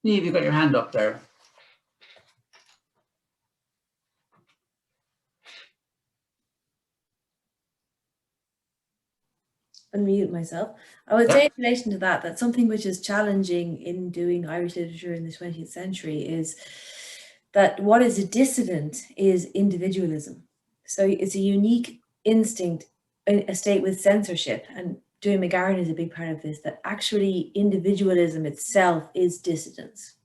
Niamh, you've got your hand up there. Unmute myself. I would say in relation to that, that something which is challenging in doing Irish literature in the 20th century is that what is a dissident is individualism. So it's a unique instinct in a state with censorship, and Dewey McGarren is a big part of this, that actually individualism itself is dissidence.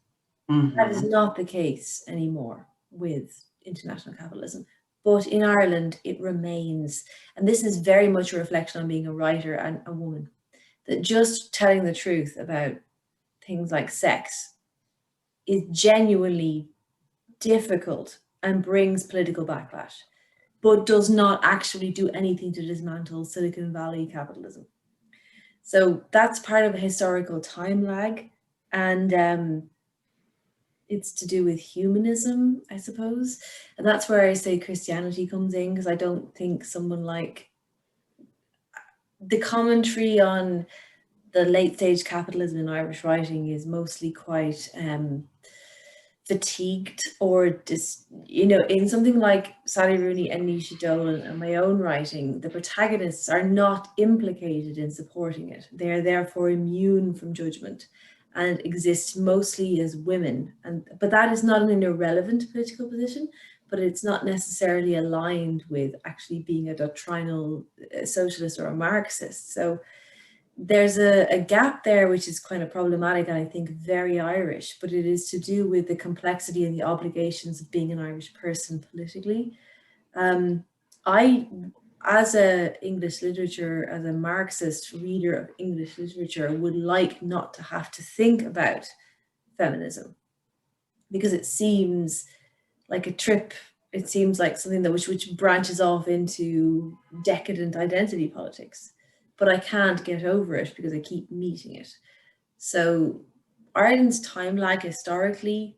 Mm-hmm. That is not the case anymore with international capitalism. But in Ireland, it remains, and this is very much a reflection on being a writer and a woman, that just telling the truth about things like sex is genuinely difficult and brings political backlash, but does not actually do anything to dismantle Silicon Valley capitalism. So that's part of a historical time lag, and it's to do with humanism, I suppose. And that's where I say Christianity comes in, because I don't think someone like the commentary on the late stage capitalism in Irish writing is mostly quite fatigued, or you know, in something like Sally Rooney and Nisha Dolan and my own writing, the protagonists are not implicated in supporting it. They are therefore immune from judgment and exist mostly as women. But that is not an irrelevant political position, but it's not necessarily aligned with actually being a doctrinal socialist or a Marxist. So there's a gap there, which is kind of problematic and I think very Irish, but it is to do with the complexity and the obligations of being an Irish person politically. As a English literature, as a Marxist reader of English literature, would like not to have to think about feminism, because it seems like a trip. It seems like something that which branches off into decadent identity politics, but I can't get over it because I keep meeting it. So Ireland's time lag historically,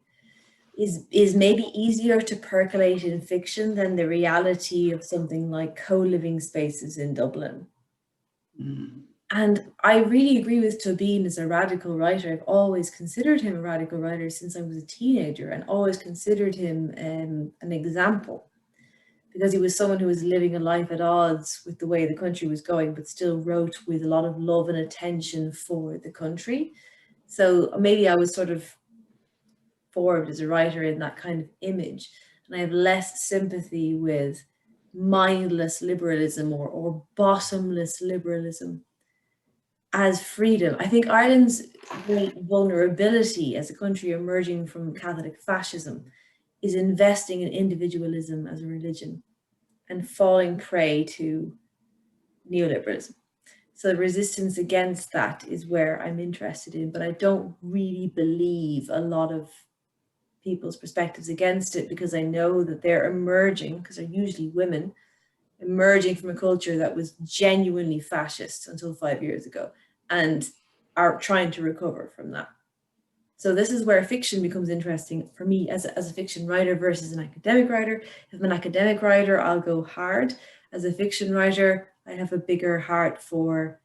is maybe easier to percolate in fiction than the reality of something like co-living spaces in Dublin. And I really agree with Tobin as a radical writer. I've always considered him a radical writer since I was a teenager, and always considered him an example, because he was someone who was living a life at odds with the way the country was going, but still wrote with a lot of love and attention for the country. So maybe I was sort of formed as a writer in that kind of image, and I have less sympathy with mindless liberalism or bottomless liberalism as freedom. I think Ireland's great vulnerability as a country emerging from Catholic fascism is investing in individualism as a religion and falling prey to neoliberalism. So the resistance against that is where I'm interested in, but I don't really believe a lot of people's perspectives against it, because I know that they're emerging, because they're usually women, emerging from a culture that was genuinely fascist until 5 years ago, and are trying to recover from that. So this is where fiction becomes interesting for me as a fiction writer versus an academic writer. If I'm an academic writer, I'll go hard. As a fiction writer, I have a bigger heart for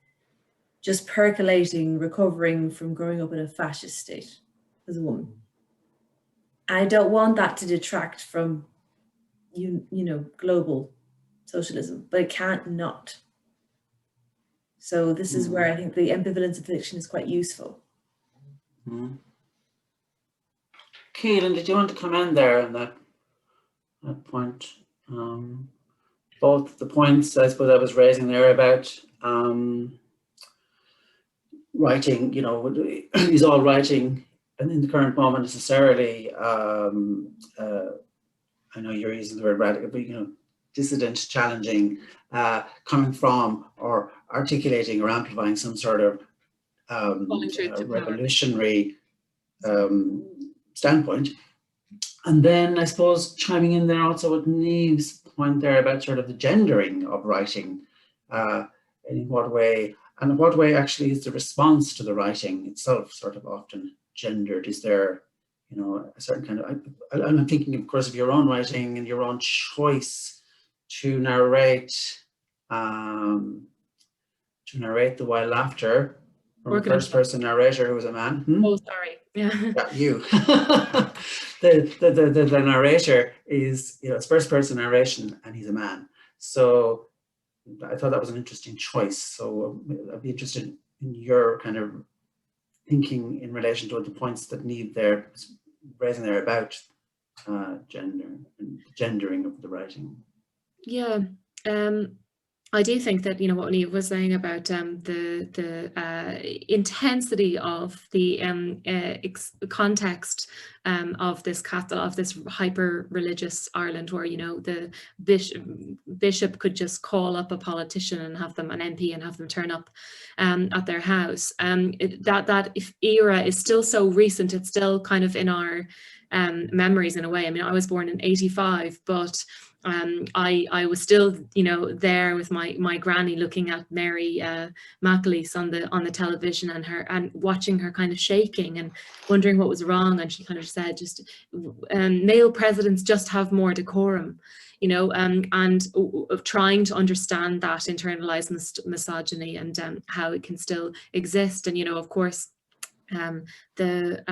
just percolating, recovering from growing up in a fascist state as a woman. I don't want that to detract from you know, global socialism, but it can't not. So this is where I think the ambivalence of fiction is quite useful. Caoilinn, did you want to come in there on that point? Both the points I suppose I was raising there about writing, you know, he's all writing, and in the current moment necessarily, I know you're using the word radical, but you know, dissident, challenging, coming from or articulating or amplifying some sort of revolutionary standpoint. And then I suppose chiming in there also with Niamh's point there about sort of the gendering of writing, in what way, and in what way actually is the response to the writing itself sort of often gendered? Is there, you know, a certain kind of, I'm thinking of course of your own writing and your own choice to narrate the wild laughter from a first person narrator who was a man. Oh, sorry. Yeah. Yeah, you. the narrator is, you know, it's first person narration and he's a man. So I thought that was an interesting choice. So I'd be interested in your kind of thinking in relation to the points that Niamh there raising there about gender and gendering of the writing. Yeah. I do think that, you know, what Niamh was saying about the intensity of the context of this hyper religious Ireland, where, you know, the bishop could just call up a politician and have them, an MP, and have them turn up at their house. That era is still so recent. It's still kind of in our memories in a way. I mean, I was born in '85, but I was still, you know, there with my granny looking at Mary McAleese on the television, and watching her kind of shaking and wondering what was wrong. And she kind of said, just male presidents just have more decorum, you know, and trying to understand that internalized misogyny and how it can still exist. And, you know, of course, the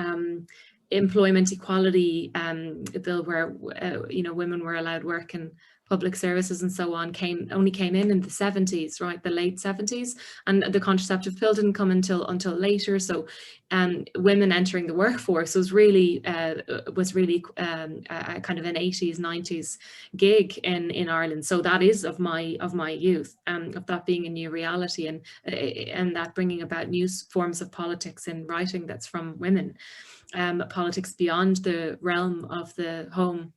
employment equality bill, where you know, women were allowed work in public services and so on, only came in the 70s, right, the late 70s, and the contraceptive pill didn't come until later. So women entering the workforce was really a kind of an 80s 90s gig in Ireland. So that is of my youth, of that being a new reality, and that bringing about new forms of politics in writing that's from women. Politics beyond the realm of the home.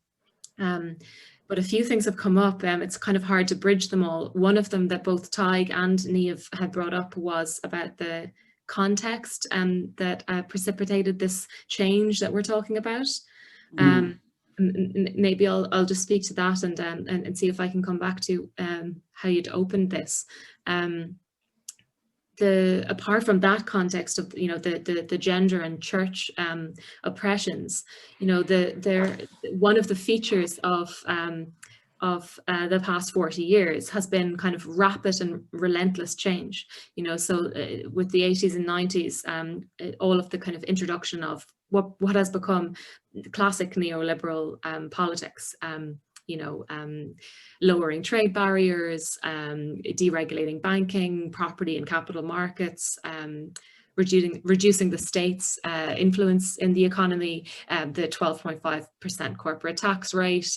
But a few things have come up. It's kind of hard to bridge them all. One of them that both Tadhg and Niamh had brought up was about the context that precipitated this change that we're talking about. Maybe I'll just speak to that and see if I can come back to how you'd opened this. apart from that context of, you know, the gender and church oppressions, you know, one of the features of the past 40 years has been kind of rapid and relentless change. You know, so with the 80s and 90s, all of the kind of introduction of what has become classic neoliberal politics, you know, lowering trade barriers, deregulating banking, property and capital markets, reducing the state's influence in the economy, the 12.5% corporate tax rate,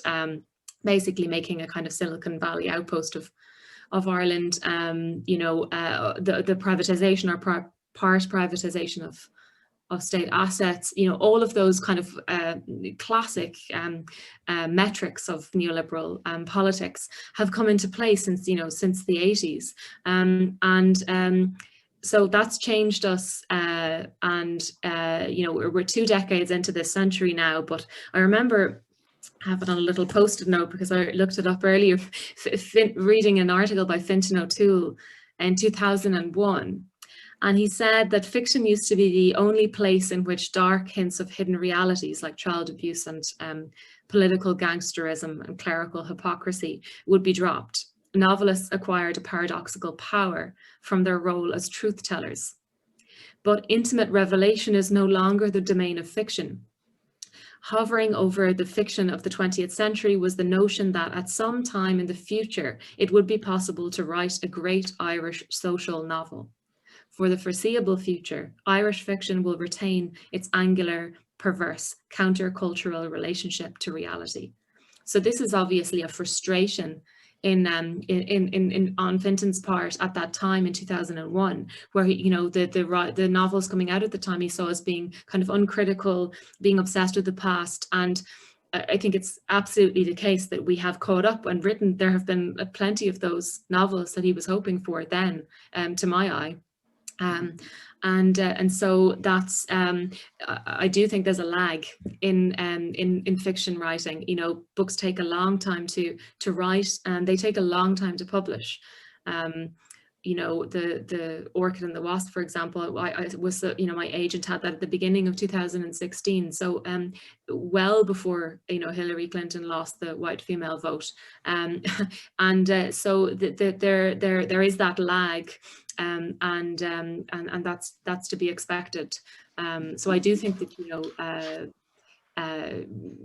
basically making a kind of Silicon Valley outpost of Ireland, you know, the privatization or part privatization of state assets, you know, all of those kind of classic metrics of neoliberal politics have come into play since, you know, since the 80s. So that's changed us, and you know, we're 2 decades into this century now, but I remember have it on a little post-it note because I looked it up earlier, reading an article by Fintan O'Toole in 2001. And he said that fiction used to be the only place in which dark hints of hidden realities like child abuse and political gangsterism and clerical hypocrisy would be dropped. Novelists acquired a paradoxical power from their role as truth tellers. But intimate revelation is no longer the domain of fiction. Hovering over the fiction of the 20th century was the notion that at some time in the future, it would be possible to write a great Irish social novel. For the foreseeable future, Irish fiction will retain its angular, perverse, countercultural relationship to reality. So this is obviously a frustration on Fintan's part at that time in 2001, where he, you know, the novels coming out at the time he saw as being kind of uncritical, being obsessed with the past. And I think it's absolutely the case that we have caught up and written. There have been plenty of those novels that he was hoping for then, to my eye. And so that's I do think there's a lag in fiction writing. You know, books take a long time to write, and they take a long time to publish. You know, the Orchid and the Wasp, for example, I was, you know, my agent had that at the beginning of 2016. So well before, you know, Hillary Clinton lost the white female vote. So there is that lag. And that's to be expected. So I do think that, you know,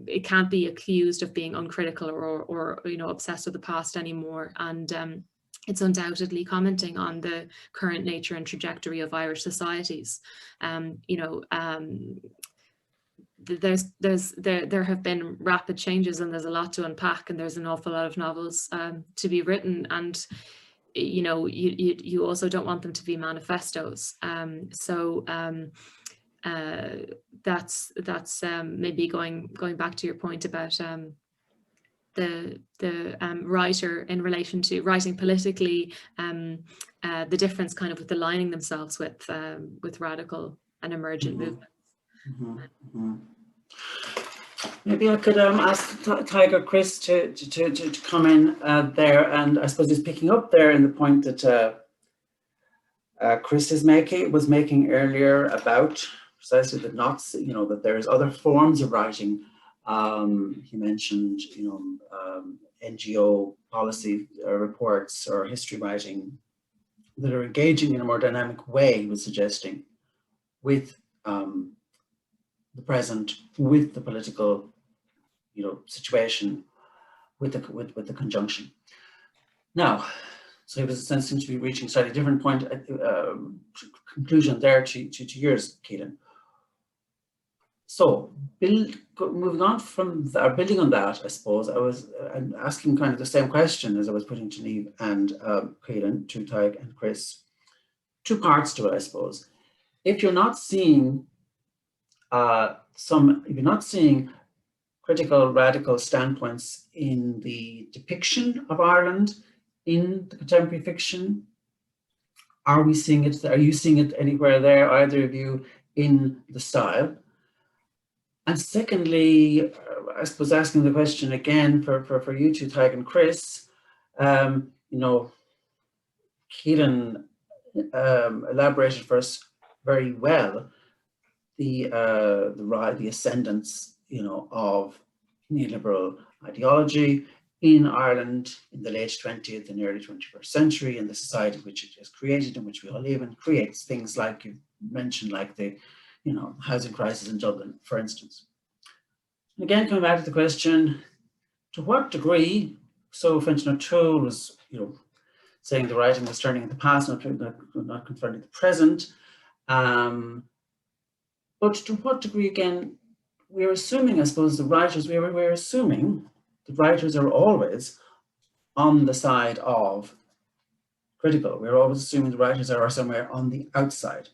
it can't be accused of being uncritical or you know, obsessed with the past anymore. And it's undoubtedly commenting on the current nature and trajectory of Irish societies. You know, there have been rapid changes, and there's a lot to unpack, and there's an awful lot of novels to be written, and you know, you also don't want them to be manifestos. So that's maybe going back to your point about the writer in relation to writing politically, the difference kind of with aligning themselves with radical and emergent movements. Maybe I could ask Tadhg or Chris to come in there, and I suppose he's picking up there in the point that Chris was making earlier about precisely that you know, that there's other forms of writing. He mentioned, you know, NGO policy reports or history writing that are engaging in a more dynamic way, he was suggesting, with the present, with the political, you know, situation, with the conjunction. Now, so he was seems to be reaching a slightly different point, conclusion there to yours, Caoilinn. So moving on from that, building on that, I suppose I'm asking kind of the same question as I was putting to Niamh and Caoilinn, to Tadhg and Chris. 2 parts to it, I suppose. If you're not seeing critical radical standpoints in the depiction of Ireland in the contemporary fiction, are we seeing it? Are you seeing it anywhere there, either of you, in the style? And secondly, I suppose asking the question again for you two, Tadhg and Chris, you know, Caoilinn elaborated for us very well the ascendance, of neoliberal ideology in Ireland in the late 20th and early 21st century, and the society which it has created, in which we all live in, creates things like you mentioned, like the housing crisis in Dublin, for instance. And again, coming back to the question, to what degree, so Fintan O'Toole was, saying the writing was turning in the past, not confronting the present. But to what degree, again, we're assuming, I suppose, we're assuming the writers are always on the side of critical. We're always assuming the writers are somewhere on the outside.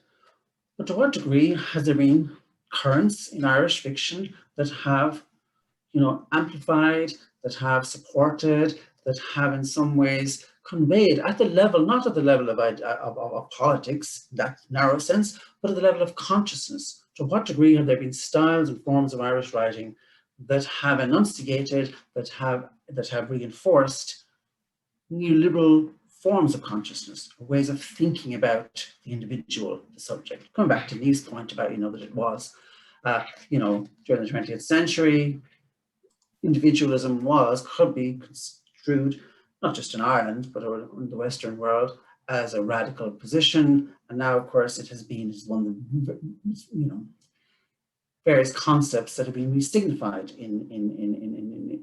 But to what degree has there been currents in Irish fiction that have, amplified, that have supported, that have in some ways conveyed at the level, not at the level of politics, that narrow sense, but at the level of consciousness? To what degree have there been styles and forms of Irish writing that have enunciated, that have reinforced neoliberal forms of consciousness, or ways of thinking about the individual, the subject? Coming back to Niamh's point about, that it was, during the 20th century, individualism could be construed, not just in Ireland, but in the Western world, as a radical position. And now, of course, it has been one of the, various concepts that have been re-signified in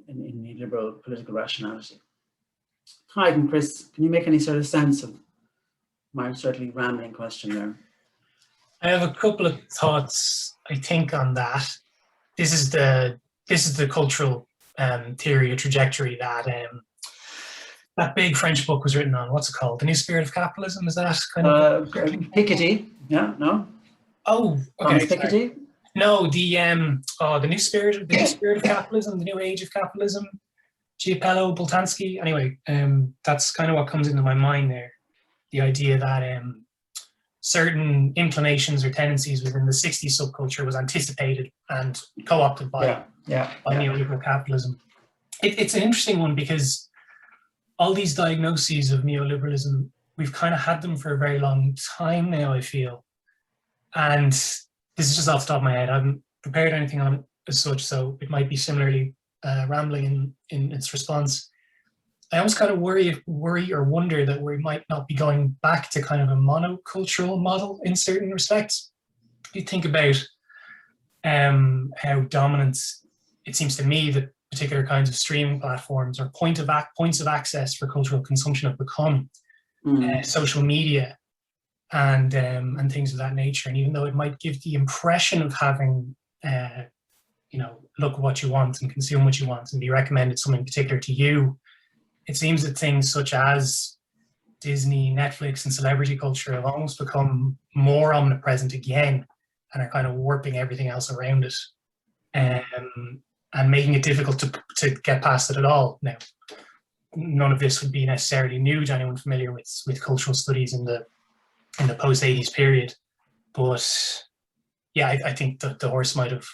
neoliberal political rationality. Tadhg and Chris, can you make any sort of sense of my certainly rambling question there? I have a couple of thoughts, I think, on that. This is the cultural theory or trajectory that that big French book was written on. What's it called? The New Spirit of Capitalism? Is that kind of Piketty? Yeah, no. Oh, okay. Piketty? No, the New Spirit of Capitalism, the New Age of Capitalism. Giapello, Boltanski. Anyway, that's kind of what comes into my mind there. The idea that certain inclinations or tendencies within the 60s subculture was anticipated and co-opted by neoliberal capitalism. It's an interesting one because all these diagnoses of neoliberalism, we've kind of had them for a very long time now, I feel. And this is just off the top of my head. I haven't prepared anything on it as such, so it might be similarly rambling in its response. I almost kind of worry or wonder that we might not be going back to kind of a monocultural model in certain respects. You think about how dominant it seems to me that particular kinds of streaming platforms or points of access for cultural consumption have become, social media and things of that nature. And even though it might give the impression of having look what you want and consume what you want and be recommended something particular to you, it seems that things such as Disney, Netflix, and celebrity culture have almost become more omnipresent again and are kind of warping everything else around it, and making it difficult to get past it at all. Now, none of this would be necessarily new to anyone familiar with cultural studies in the post-80s period, but yeah, I think that the horse might have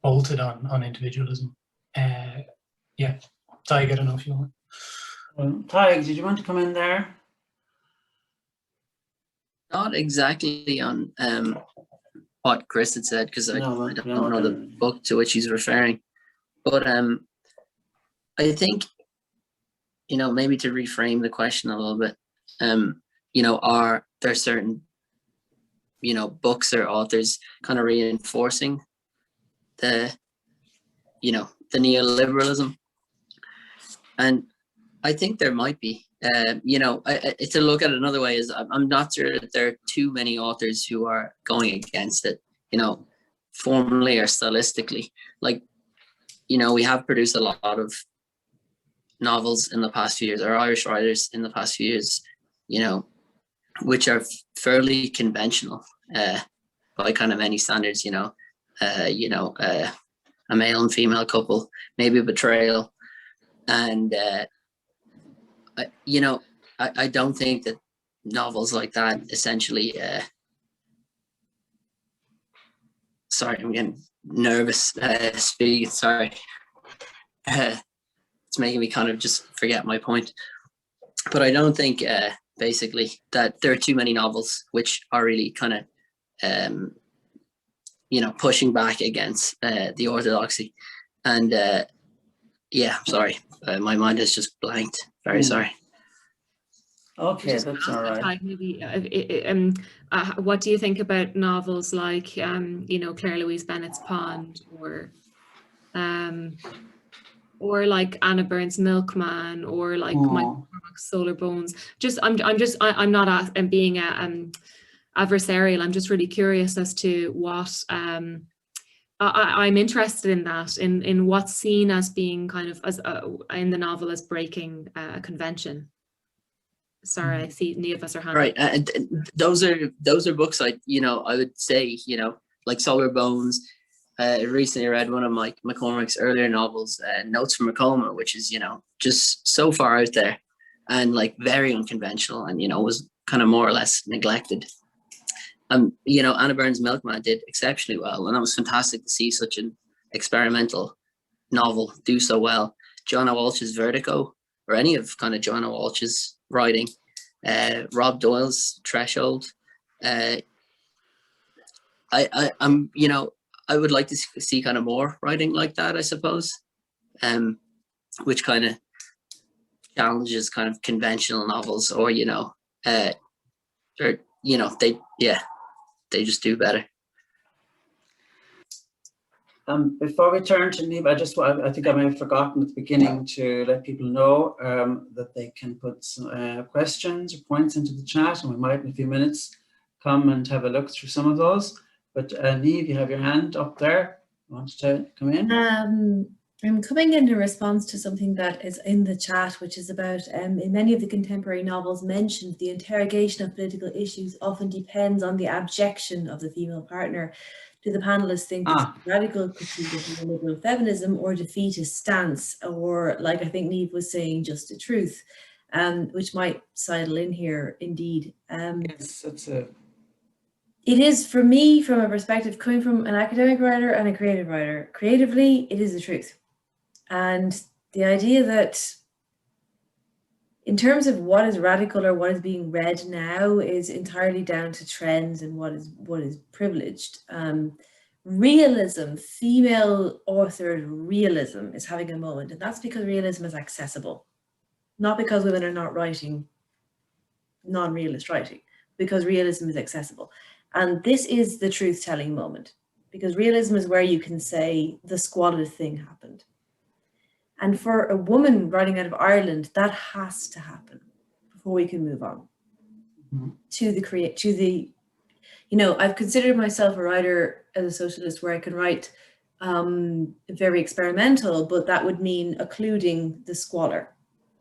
bolted on individualism. Yeah, Tadhg, I don't know if you want. Tadhg, did you want to come in there? Not exactly on what Chris had said, because I don't know the book to which he's referring. But I think, maybe to reframe the question a little bit, are there certain, books or authors kind of reinforcing the neoliberalism? And I think there might be. To look at it another way is I'm not sure that there are too many authors who are going against it, formally or stylistically. Like, we have produced a lot of novels in the past few years, or Irish writers in the past few years, which are fairly conventional by kind of many standards, a male and female couple, maybe a betrayal. And, I don't think that novels like that essentially, sorry, I'm getting nervous speaking, sorry. It's making me kind of just forget my point. But I don't think basically, that there are too many novels which are really kind of, you know, pushing back against the orthodoxy. And yeah, sorry, my mind is just blanked. Very sorry. Okay, Just that's ask all right. Tadhg, maybe, what do you think about novels like, you know, Claire Louise Bennett's Pond, or like Anna Burns' Milkman, or like Michael Cronin's Solar Bones? I'm not being adversarial. I'm just really curious as to what I'm interested in that, in what's seen as being kind of as in the novel as breaking a convention. Sorry, I see Niamh has her hand. Right, and those are books I would say, you know, like Solar Bones. I recently read one of Mike McCormick's earlier novels, Notes from a Coma, which is, you know, just so far out there and like very unconventional, and, you know, was kind of more or less neglected. You know, Anna Burns' Milkman did exceptionally well, and it was fantastic to see such an experimental novel do so well. Joanna Walsh's Vertigo, or any of kind of Joanna Walsh's writing, Rob Doyle's Threshold. I'm, you know, I would like to see kind of more writing like that, I suppose, which kind of challenges kind of conventional novels, or, you know, or, you know, they just do better. Before we turn to Niamh, I think I may have forgotten at the beginning to let people know that they can put some questions or points into the chat, and we might in a few minutes come and have a look through some of those. But Niamh, you have your hand up there. You want to come in? I'm coming in response to something that is in the chat, which is about, in many of the contemporary novels mentioned, the interrogation of political issues often depends on the abjection of the female partner. Do the panelists think this is a radical critique of neoliberal feminism, or defeatist stance, or, like I think Niamh was saying, just the truth, which might sidle in here indeed. Yes, that's a... It is, for me, from a perspective coming from an academic writer and a creative writer, creatively, it is the truth. And the idea that in terms of what is radical or what is being read now is entirely down to trends and what is privileged. Realism, female authored realism, is having a moment, and that's because realism is accessible, not because women are not writing non-realist writing, because realism is accessible. And this is the truth-telling moment, because realism is where you can say the squalid thing happened. And for a woman writing out of Ireland, that has to happen before we can move on to the, you know, I've considered myself a writer as a socialist where I can write very experimental, but that would mean occluding the squalor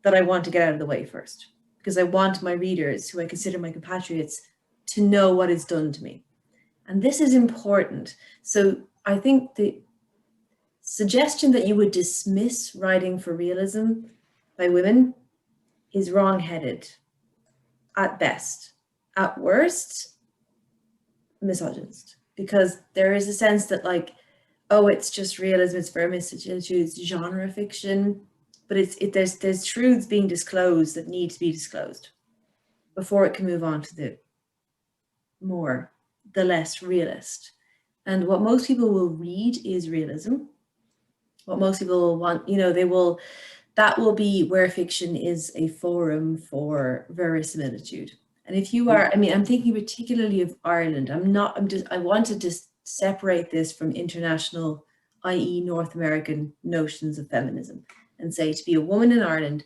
that I want to get out of the way first, because I want my readers, who I consider my compatriots, to know what is done to me. And this is important. So I think the suggestion that you would dismiss writing for realism by women is wrong-headed at best. At worst, misogynist, because there is a sense that, like, oh, it's just realism, it's verisimilitude, it's genre fiction, but there's truths being disclosed that need to be disclosed before it can move on to the less realist. And what most people will read is realism. What most people will want, you know, that will be where fiction is a forum for verisimilitude. And if you are, I mean, I'm thinking particularly of Ireland. I wanted to separate this from international, i.e. North American notions of feminism, and say to be a woman in Ireland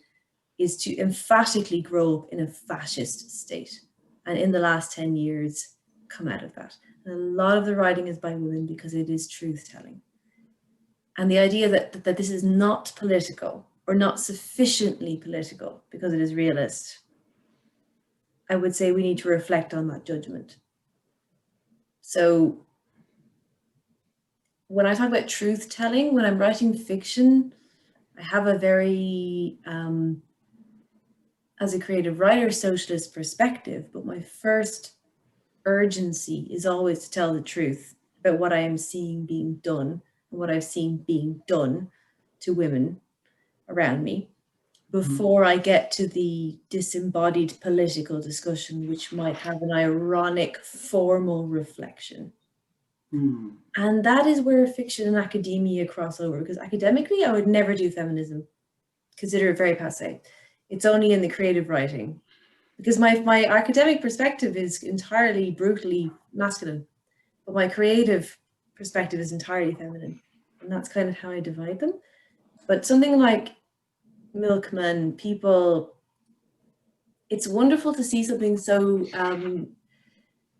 is to emphatically grow up in a fascist state. And in the last 10 years, come out of that. And a lot of the writing is by women because it is truth-telling. And the idea that this is not political, or not sufficiently political because it is realist, I would say we need to reflect on that judgment. So when I talk about truth-telling, when I'm writing fiction, I have a very, as a creative writer, socialist perspective, but my first urgency is always to tell the truth about what I am seeing being done and what I've seen being done to women around me before I get to the disembodied political discussion, which might have an ironic formal reflection. And that is where fiction and academia cross over, because academically I would never do feminism, consider it very passé. It's only in the creative writing, because my academic perspective is entirely brutally masculine, but my creative perspective is entirely feminine, and that's kind of how I divide them. But something like Milkman, people, it's wonderful to see something so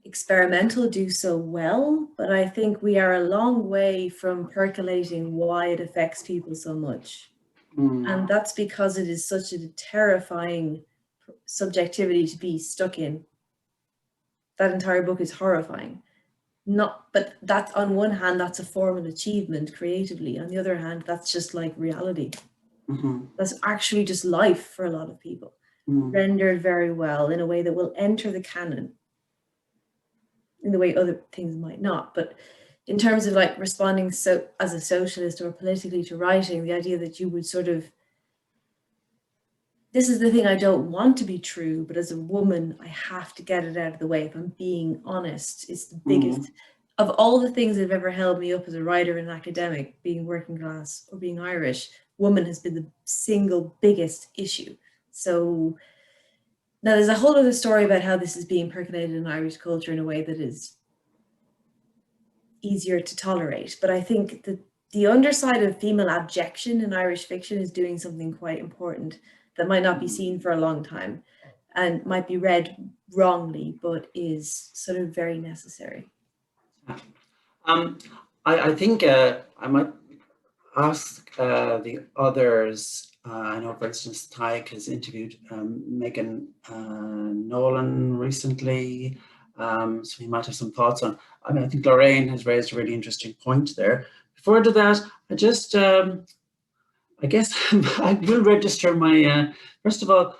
experimental do so well, but I think we are a long way from percolating why it affects people so much. And that's because it is such a terrifying subjectivity to be stuck in. That entire book is horrifying. But that's, on one hand, that's a formal achievement creatively. On the other hand, that's just like reality. That's actually just life for a lot of people, rendered very well in a way that will enter the canon in the way other things might not. But in terms of like responding so as a socialist or politically to writing, the idea that you would sort of, this is the thing I don't want to be true, but as a woman, I have to get it out of the way. If I'm being honest, it's the biggest of all the things that have ever held me up as a writer and academic, being working class or being Irish, woman has been the single biggest issue. So now there's a whole other story about how this is being percolated in Irish culture in a way that is easier to tolerate. But I think that the underside of female abjection in Irish fiction is doing something quite important that might not be seen for a long time and might be read wrongly, but is sort of very necessary. I think I might ask the others. I know, for instance, Tadhg has interviewed Megan Nolan recently, so he might have some thoughts on. I mean, I think Lorraine has raised a really interesting point there. Before I do that, I just, I guess I will register my, first of all,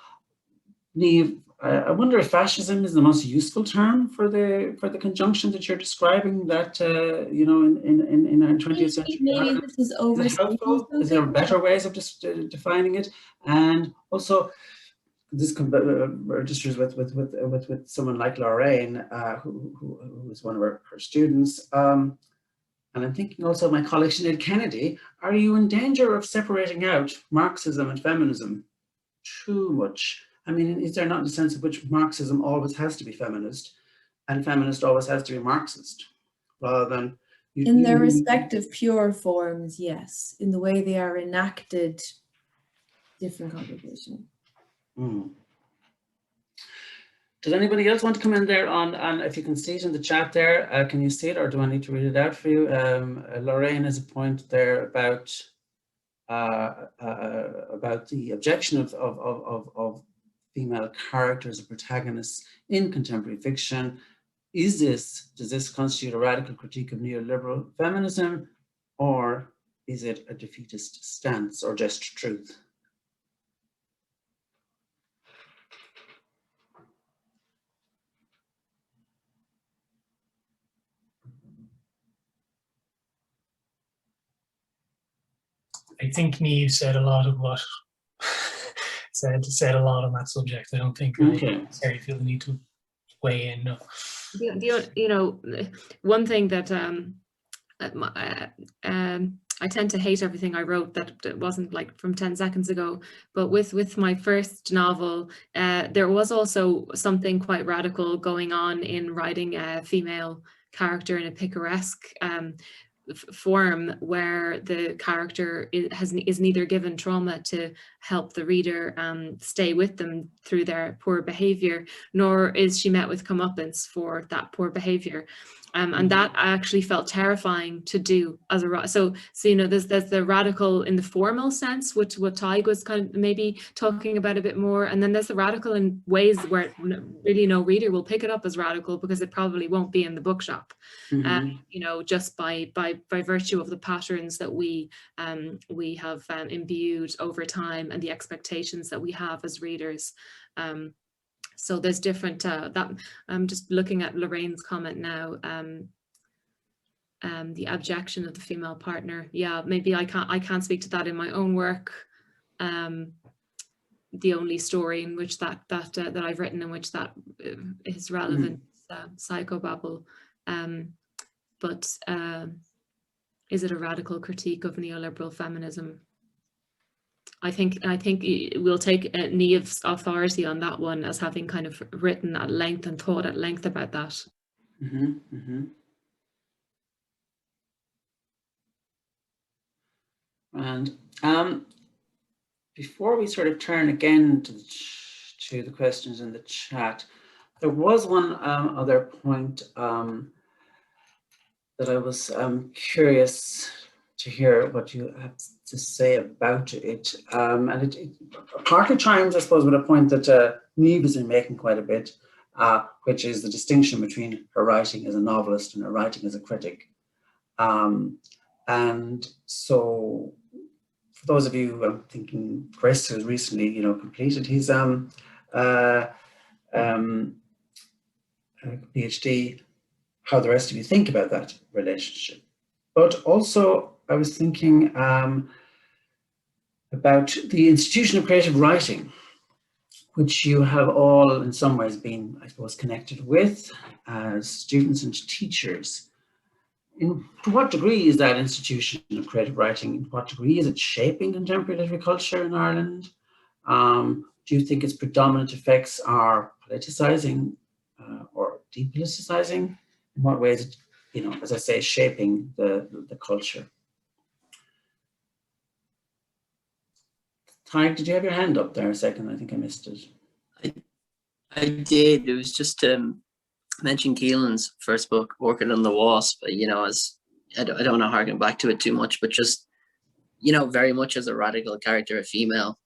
Niamh, I wonder if fascism is the most useful term for the conjunction that you're describing, that you know, in our 20th century. Maybe this is over. Is it helpful? Is there better ways of just defining it? And also, this registers with someone like Lorraine, who is one of her students. And I'm thinking also of my colleague Sinead Kennedy. Are you in danger of separating out Marxism and feminism too much? I mean, is there not a sense in which Marxism always has to be feminist and feminist always has to be Marxist, rather than... In their respective pure forms, yes. In the way they are enacted, different conversation. Does anybody else want to come in there on, and if you can see it in the chat there, can you see it, or do I need to read it out for you? Lorraine has a point there about the objection of female characters or protagonists in contemporary fiction. Does this constitute a radical critique of neoliberal feminism, or is it a defeatist stance or just truth? I think Niamh said a lot of what said a lot on that subject. I don't think I necessarily feel the need to weigh in. No. You know, one thing that I tend to hate everything I wrote that wasn't like from 10 seconds ago, but with my first novel, there was also something quite radical going on in writing a female character in a picaresque form, where the character is neither given trauma to help the reader stay with them through their poor behavior, nor is she met with comeuppance for that poor behavior. And that I actually felt terrifying to do as a so you know, there's the radical in the formal sense, which what Tadhg was kind of maybe talking about a bit more, and then there's the radical in ways where really no reader will pick it up as radical because it probably won't be in the bookshop. You know, just by virtue of the patterns that we have imbued over time and the expectations that we have as readers. So there's different, that I'm just looking at Lorraine's comment now, the abjection of the female partner. Yeah, maybe I can't speak to that in my own work. the only story in which that I've written in which that is relevant. Psychobabble, but is it a radical critique of neoliberal feminism? I think we'll take Niamh's authority on that one as having kind of written at length and thought at length about that. And before we sort of turn again to the questions in the chat, there was one other point that I was curious to hear what you have to say about it. And it partly chimes, I suppose, with a point that Niamh has been making quite a bit, which is the distinction between her writing as a novelist and her writing as a critic. And so, for those of you, I'm thinking Chris has recently, completed his PhD, how the rest of you think about that relationship. But also, I was thinking about the institution of creative writing, which you have all in some ways been, I suppose, connected with as students and teachers. To what degree is that institution of creative writing, in what degree is it shaping contemporary literary culture in Ireland? Do you think its predominant effects are politicizing or depoliticizing? In what ways is it, as I say, shaping the culture? Tadhg, did you have your hand up there a second? I think I missed it. I did. It was just mention Caoilinn's first book, Orchid on the Wasp. As I don't want to harken back to it too much, but just very much as a radical character, a female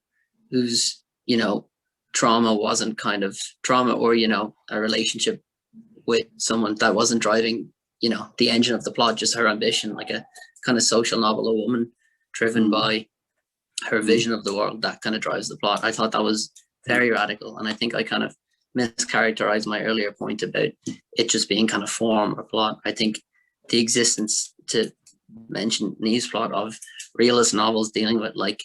whose trauma wasn't kind of trauma, or a relationship with someone that wasn't driving the engine of the plot, just her ambition, like a kind of social novel, a woman driven by her vision of the world, that kind of drives the plot. I thought that was very radical, and I think I kind of mischaracterized my earlier point about it just being kind of form or plot. I think the existence, to mention Niamh's plot, of realist novels dealing with like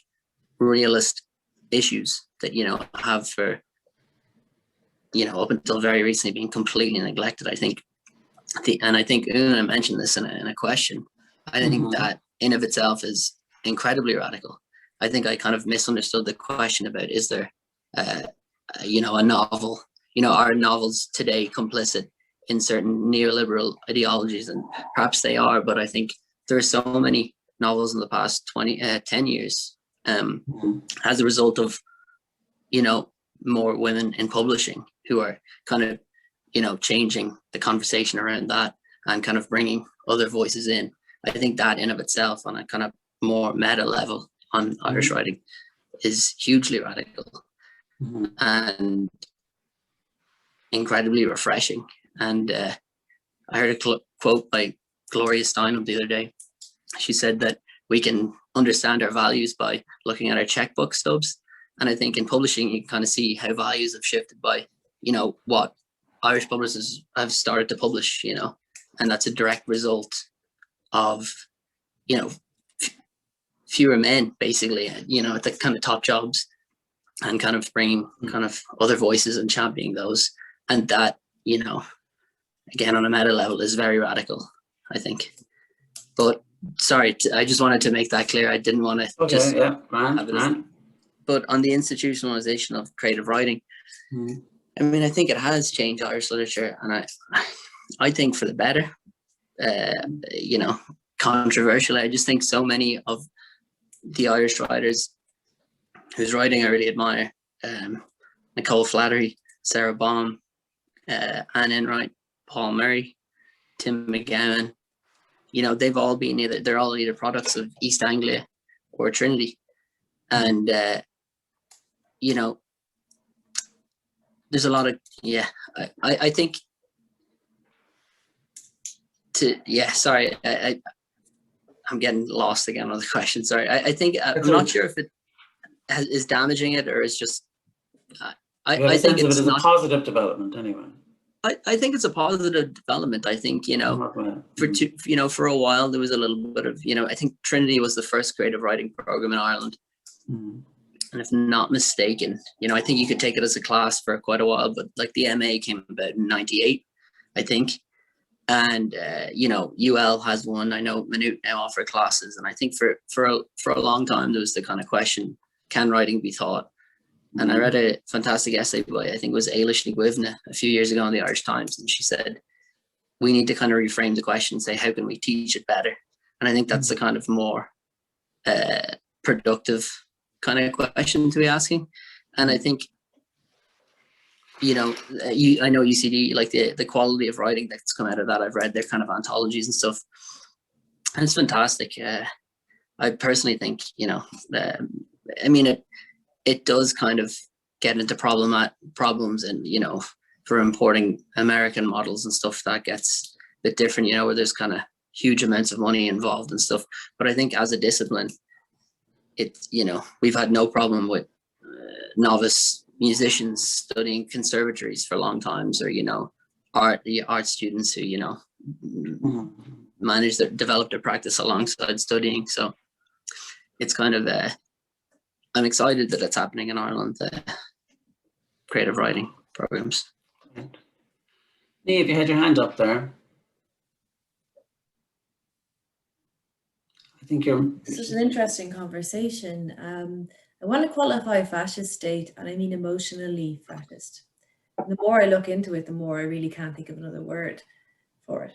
realist issues that have for up until very recently been completely neglected. I think I think Una mentioned this in a question. I think that in of itself is incredibly radical. I think I kind of misunderstood the question about, is there a novel, are novels today complicit in certain neoliberal ideologies? And perhaps they are, but I think there are so many novels in the past 10 years as a result of, more women in publishing who are kind of, changing the conversation around that and kind of bringing other voices in. I think that in of itself, on a kind of more meta level on Irish writing, is hugely radical and incredibly refreshing. And I heard a quote by Gloria Steinem the other day. She said that we can understand our values by looking at our checkbook stubs. And I think in publishing, you can kind of see how values have shifted by, what Irish publishers have started to publish, and that's a direct result of, fewer men, basically, at the kind of top jobs, and kind of bringing kind of other voices and championing those. And that, again, on a meta level, is very radical, I think. But sorry, I just wanted to make that clear. I didn't want to But on the institutionalization of creative writing, I mean, I think it has changed Irish literature, and I think for the better. Controversially, I just think so many of the Irish writers whose writing I really admire, Nicole Flattery, Sarah Baum, Anne Enright, Paul Murray, Tim McGowan, they've all been they're all either products of East Anglia or Trinity. And, there's a lot of, I think sorry, I'm getting lost again on the question. Sorry. I think, I'm not sure if it is damaging it or it's just, I think it's a positive development anyway. I think it's a positive development. I think, for a while there was a little bit of, I think Trinity was the first creative writing program in Ireland. And if not mistaken, you know, I think you could take it as a class for quite a while, but like the MA came about in 98, I think. And, you know, UL has one. I know Minute now offer classes. And I think for a long time, there was the kind of question, can writing be taught? And I read a fantastic essay by, I think it was Ailish Nguivna a few years ago in the Irish Times. And she said, we need to kind of reframe the question and say, how can we teach it better? And I think that's the kind of more productive kind of question to be asking. And I think, you know, I know UCD, like the quality of writing that's come out of that, I've read their kind of anthologies and stuff, and it's fantastic. I personally think, you know, I mean, it does kind of get into problems, and, you know, for importing American models and stuff, that gets a bit different, you know, where there's kind of huge amounts of money involved and stuff. But I think as a discipline, you know, we've had no problem with novice musicians studying conservatories for long times, or, you know, art students who, you know, develop their practice alongside studying. So it's kind of I'm excited that it's happening in Ireland, creative writing programs. Niamh, you had your hand up there. I think you're... This was an interesting conversation. I want to qualify fascist state, and I mean emotionally fascist. The more I look into it, the more I really can't think of another word for it.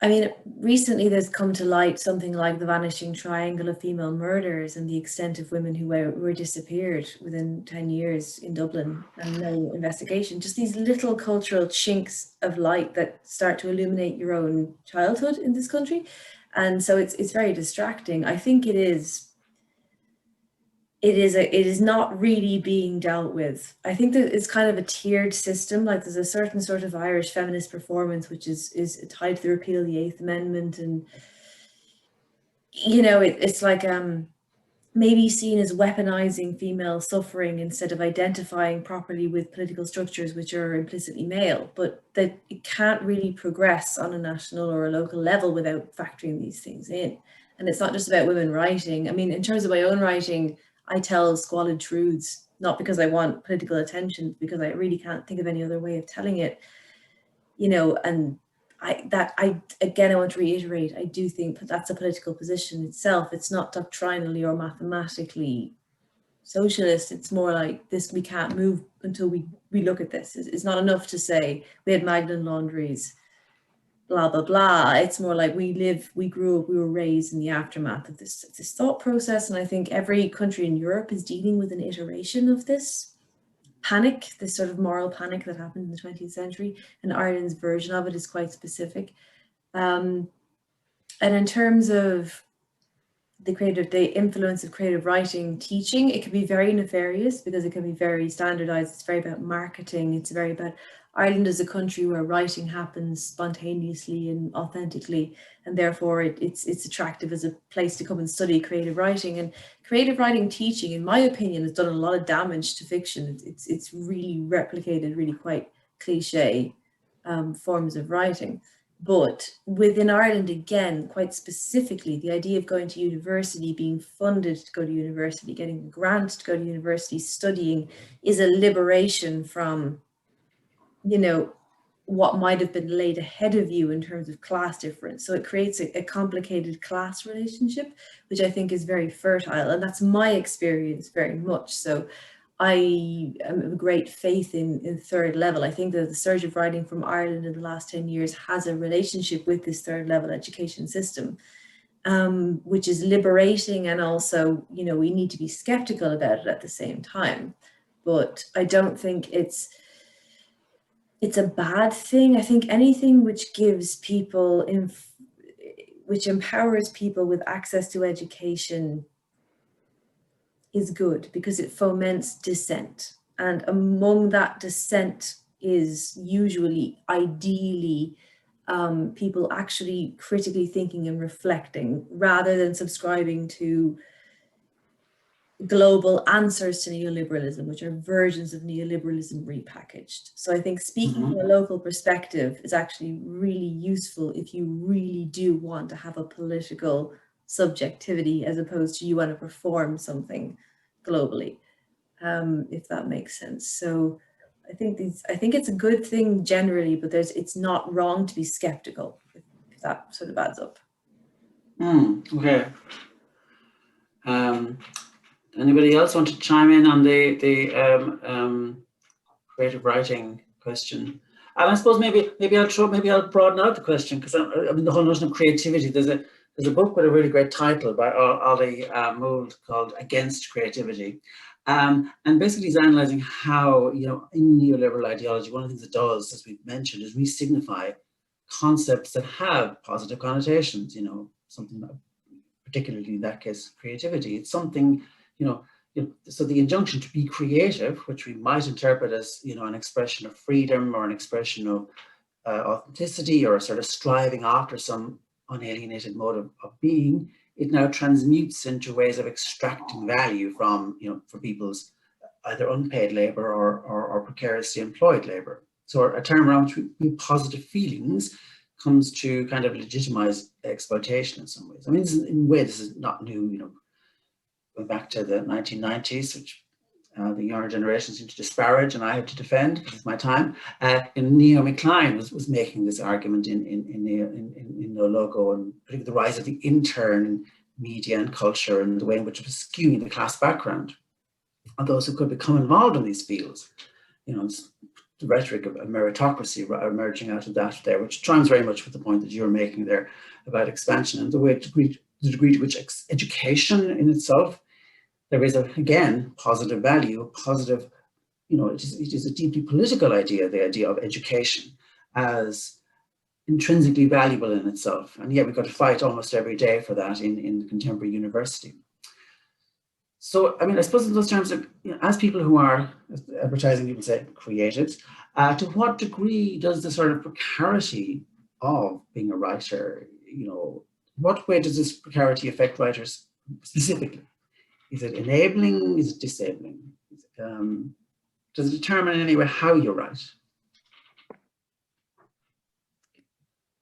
I mean, recently there's come to light something like the vanishing triangle of female murders and the extent of women who were disappeared within 10 years in Dublin and no investigation. Just these little cultural chinks of light that start to illuminate your own childhood in this country. And so it's very distracting. I think it is not really being dealt with. I think that it's kind of a tiered system. Like there's a certain sort of Irish feminist performance, which is tied to the repeal of the 8th Amendment. And, you know, it's like maybe seen as weaponizing female suffering instead of identifying properly with political structures which are implicitly male, but that it can't really progress on a national or a local level without factoring these things in. And it's not just about women writing. I mean, in terms of my own writing, I tell squalid truths, not because I want political attention, because I really can't think of any other way of telling it, you know. And I want to reiterate, I do think that's a political position itself. It's not doctrinally or mathematically socialist. It's more like this, we can't move until we look at this. It's not enough to say we had Magdalen laundries, blah, blah, blah. It's more like we grew up, we were raised in the aftermath of this thought process. And I think every country in Europe is dealing with an iteration of this panic, this sort of moral panic that happened in the 20th century, and Ireland's version of it is quite specific. And in terms of the influence of creative writing teaching, it can be very nefarious because it can be very standardized. It's very about marketing. It's very about Ireland as a country where writing happens spontaneously and authentically, and therefore it's attractive as a place to come and study creative writing. And creative writing teaching, in my opinion, has done a lot of damage to fiction. It's really replicated really quite cliche forms of writing. But within Ireland, again, quite specifically, the idea of going to university, being funded to go to university, getting a grant to go to university, studying, is a liberation from, you know, what might have been laid ahead of you in terms of class difference. So it creates a complicated class relationship, which I think is very fertile. And that's my experience very much. So I am of great faith in third level. I think that the surge of writing from Ireland in the last 10 years has a relationship with this third level education system, which is liberating. And also, you know, we need to be skeptical about it at the same time. But I don't think it's a bad thing. I think anything which gives people, which empowers people with access to education is good, because it foments dissent. And among that dissent is usually, ideally, people actually critically thinking and reflecting rather than subscribing to global answers to neoliberalism, which are versions of neoliberalism repackaged. So I think speaking from a local perspective is actually really useful if you really do want to have a political subjectivity as opposed to you want to perform something globally, if that makes sense. So I think it's a good thing generally, but it's not wrong to be skeptical, if that sort of adds up. Okay. Anybody else want to chime in on the creative writing question? And I suppose maybe I'll broaden out the question, because I mean the whole notion of creativity. There's a book with a really great title by Ollie Mould called Against Creativity, and basically he's analysing how, you know, in neoliberal ideology, one of the things it does, as we've mentioned, is re-signify concepts that have positive connotations. You know, something that, particularly in that case, creativity. It's something, so the injunction to be creative, which we might interpret as, you know, an expression of freedom or an expression of authenticity or a sort of striving after some unalienated mode of being, it now transmutes into ways of extracting value from, you know, for people's either unpaid labor or precariously employed labor. So a term around positive feelings comes to kind of legitimize exploitation in some ways. I mean, in a way, this is not new, you know, going back to the 1990s, which the younger generation seem to disparage and I have to defend because it's my time. And Naomi Klein was making this argument in No Logo, and particularly the rise of the intern media and culture and the way in which it was skewing the class background of those who could become involved in these fields. You know, it's the rhetoric of a meritocracy emerging out of that there, which chimes very much with the point that you were making there about expansion and the degree to which education in itself, there is again, positive value, positive, you know, it is a deeply political idea, the idea of education as intrinsically valuable in itself. And yet we've got to fight almost every day for that in the contemporary university. So, I mean, I suppose in those terms, you know, as people who are, as advertising people say, creatives, to what degree does the sort of precarity of being a writer, you know, what way does this precarity affect writers specifically? Is it enabling? Is it disabling? Does it determine in any way how you write?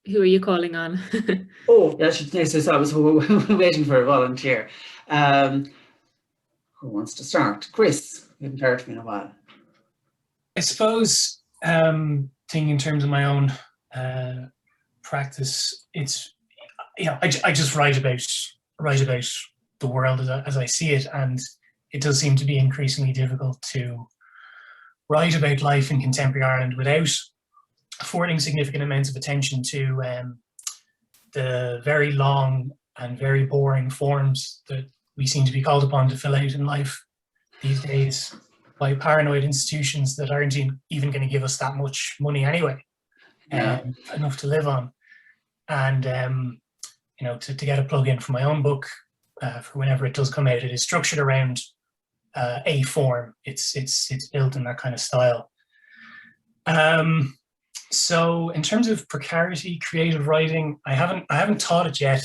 Who are you calling on? Oh, I should say, so I was waiting for a volunteer. Who wants to start? Chris, you haven't heard from me in a while. I suppose, thinking in terms of my own practice, it's, you know, I just write about the world as I see it, and it does seem to be increasingly difficult to write about life in contemporary Ireland without affording significant amounts of attention to the very long and very boring forms that we seem to be called upon to fill out in life these days by paranoid institutions that aren't even going to give us that much money anyway, enough to live on. And you know, to get a plug in for my own book, for whenever it does come out, it is structured around a form. It's built in that kind of style. So in terms of precarity, creative writing, I haven't taught it yet,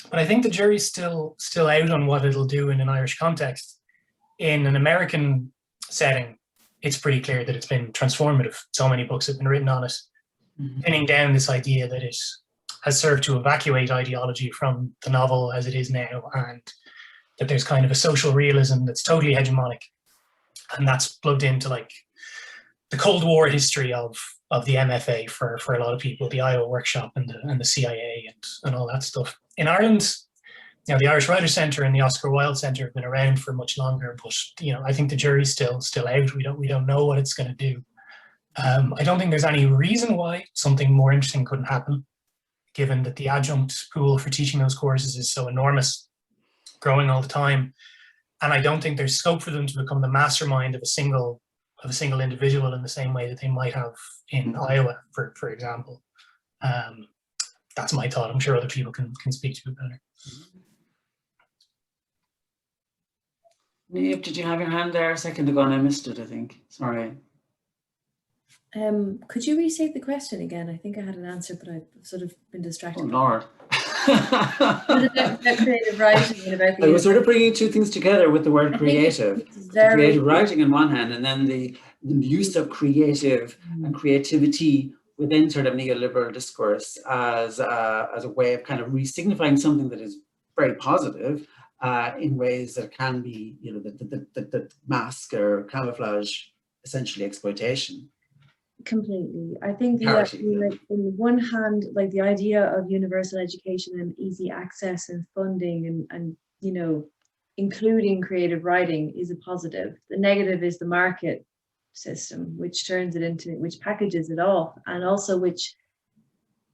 but I think the jury's still out on what it'll do in an Irish context. In an American setting, it's pretty clear that it's been transformative. So many books have been written on it, pinning down this idea that it has served to evacuate ideology from the novel as it is now, and that there's kind of a social realism that's totally hegemonic, and that's plugged into like the Cold War history of the MFA for a lot of people, the Iowa Workshop and the CIA and all that stuff. In Ireland, you know, the Irish Writers' Centre and the Oscar Wilde Centre have been around for much longer, but you know, I think the jury's still out. We don't know what it's going to do. I don't think there's any reason why something more interesting couldn't happen, given that the adjunct pool for teaching those courses is so enormous, growing all the time. And I don't think there's scope for them to become the mastermind of a single individual in the same way that they might have in Iowa, for example. That's my thought. I'm sure other people can speak to it better. Niamh, did you have your hand there a second ago and I missed it, I think? Sorry. Could you restate the question again? I think I had an answer, but I've sort of been distracted. Oh, Lord. About creative writing and about the I was sort of bringing two things together with the word creative. The creative writing on one hand, and then the use of creative and creativity within sort of neoliberal discourse as a way of kind of re-signifying something that is very positive in ways that can be, you know, that mask or camouflage essentially exploitation. Completely. I think the Parity, idea, yeah. in one hand, like the idea of universal education and easy access and funding and you know, including creative writing is a positive. The negative is the market system, which turns it into, which packages it off, and also which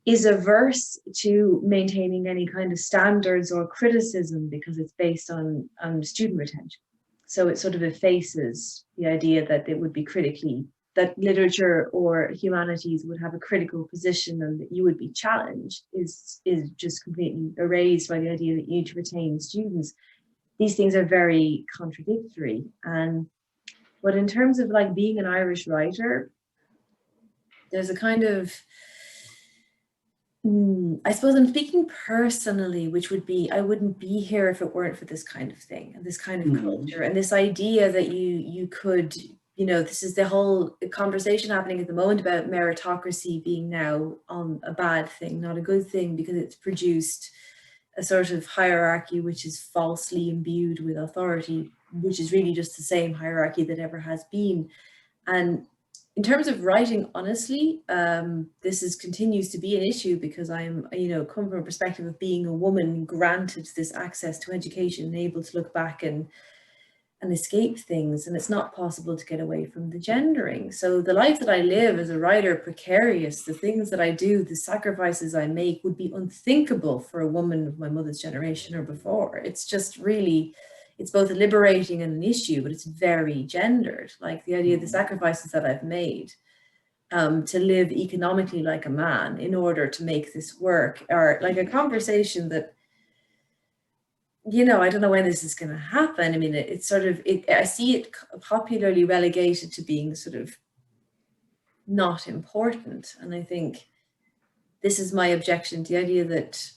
is averse to maintaining any kind of standards or criticism because it's based on student retention. So it sort of effaces the idea that it would be critically, that literature or humanities would have a critical position and that you would be challenged is just completely erased by the idea that you need to retain students. These things are very contradictory. But in terms of like being an Irish writer, there's a kind of, I suppose I'm speaking personally, which would be, I wouldn't be here if it weren't for this kind of thing and this kind of culture and this idea that you could, you know, this is the whole conversation happening at the moment about meritocracy being now a bad thing, not a good thing, because it's produced a sort of hierarchy which is falsely imbued with authority, which is really just the same hierarchy that ever has been. And in terms of writing, honestly, this continues to be an issue because I'm, you know, come from a perspective of being a woman granted this access to education and able to look back and escape things, and it's not possible to get away from the gendering. So the life that I live as a writer, precarious, the things that I do, the sacrifices I make would be unthinkable for a woman of my mother's generation or before. It's just really, it's both liberating and an issue, but it's very gendered. Like the idea of the sacrifices that I've made to live economically like a man in order to make this work, or like a conversation that, you know, I don't know when this is going to happen. I mean, it's sort of, I see it popularly relegated to being sort of not important. And I think this is my objection to the idea that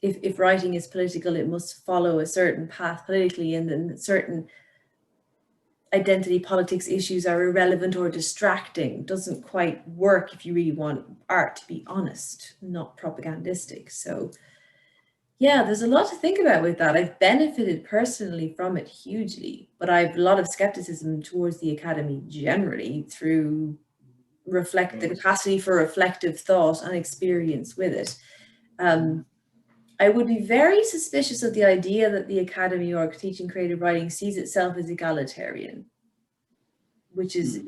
if writing is political, it must follow a certain path politically, and then certain identity politics issues are irrelevant or distracting. Doesn't quite work if you really want art to be honest, not propagandistic. So yeah, there's a lot to think about with that. I've benefited personally from it hugely, but I have a lot of skepticism towards the academy generally through the capacity for reflective thought and experience with it. I would be very suspicious of the idea that the academy or teaching creative writing sees itself as egalitarian, which is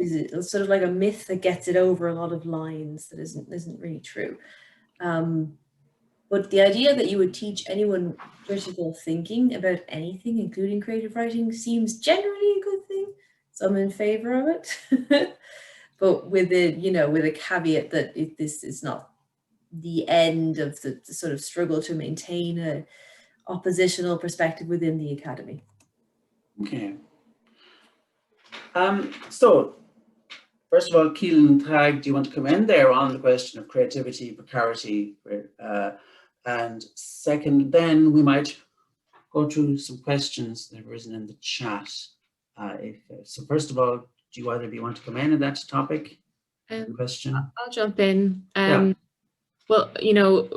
sort of like a myth that gets it over a lot of lines that isn't really true. But the idea that you would teach anyone critical thinking about anything, including creative writing, seems generally a good thing. So I'm in favor of it, but with a, you know, with a caveat that this is not the end of the sort of struggle to maintain a oppositional perspective within the academy. Okay. So, first of all, Caoilinn and Tadhg, do you want to come in there on the question of creativity, precarity, and second, then we might go through some questions that have arisen in the chat. So first of all, do you either of you want to come in on that topic? Question? I'll jump in. Yeah. Well, you know,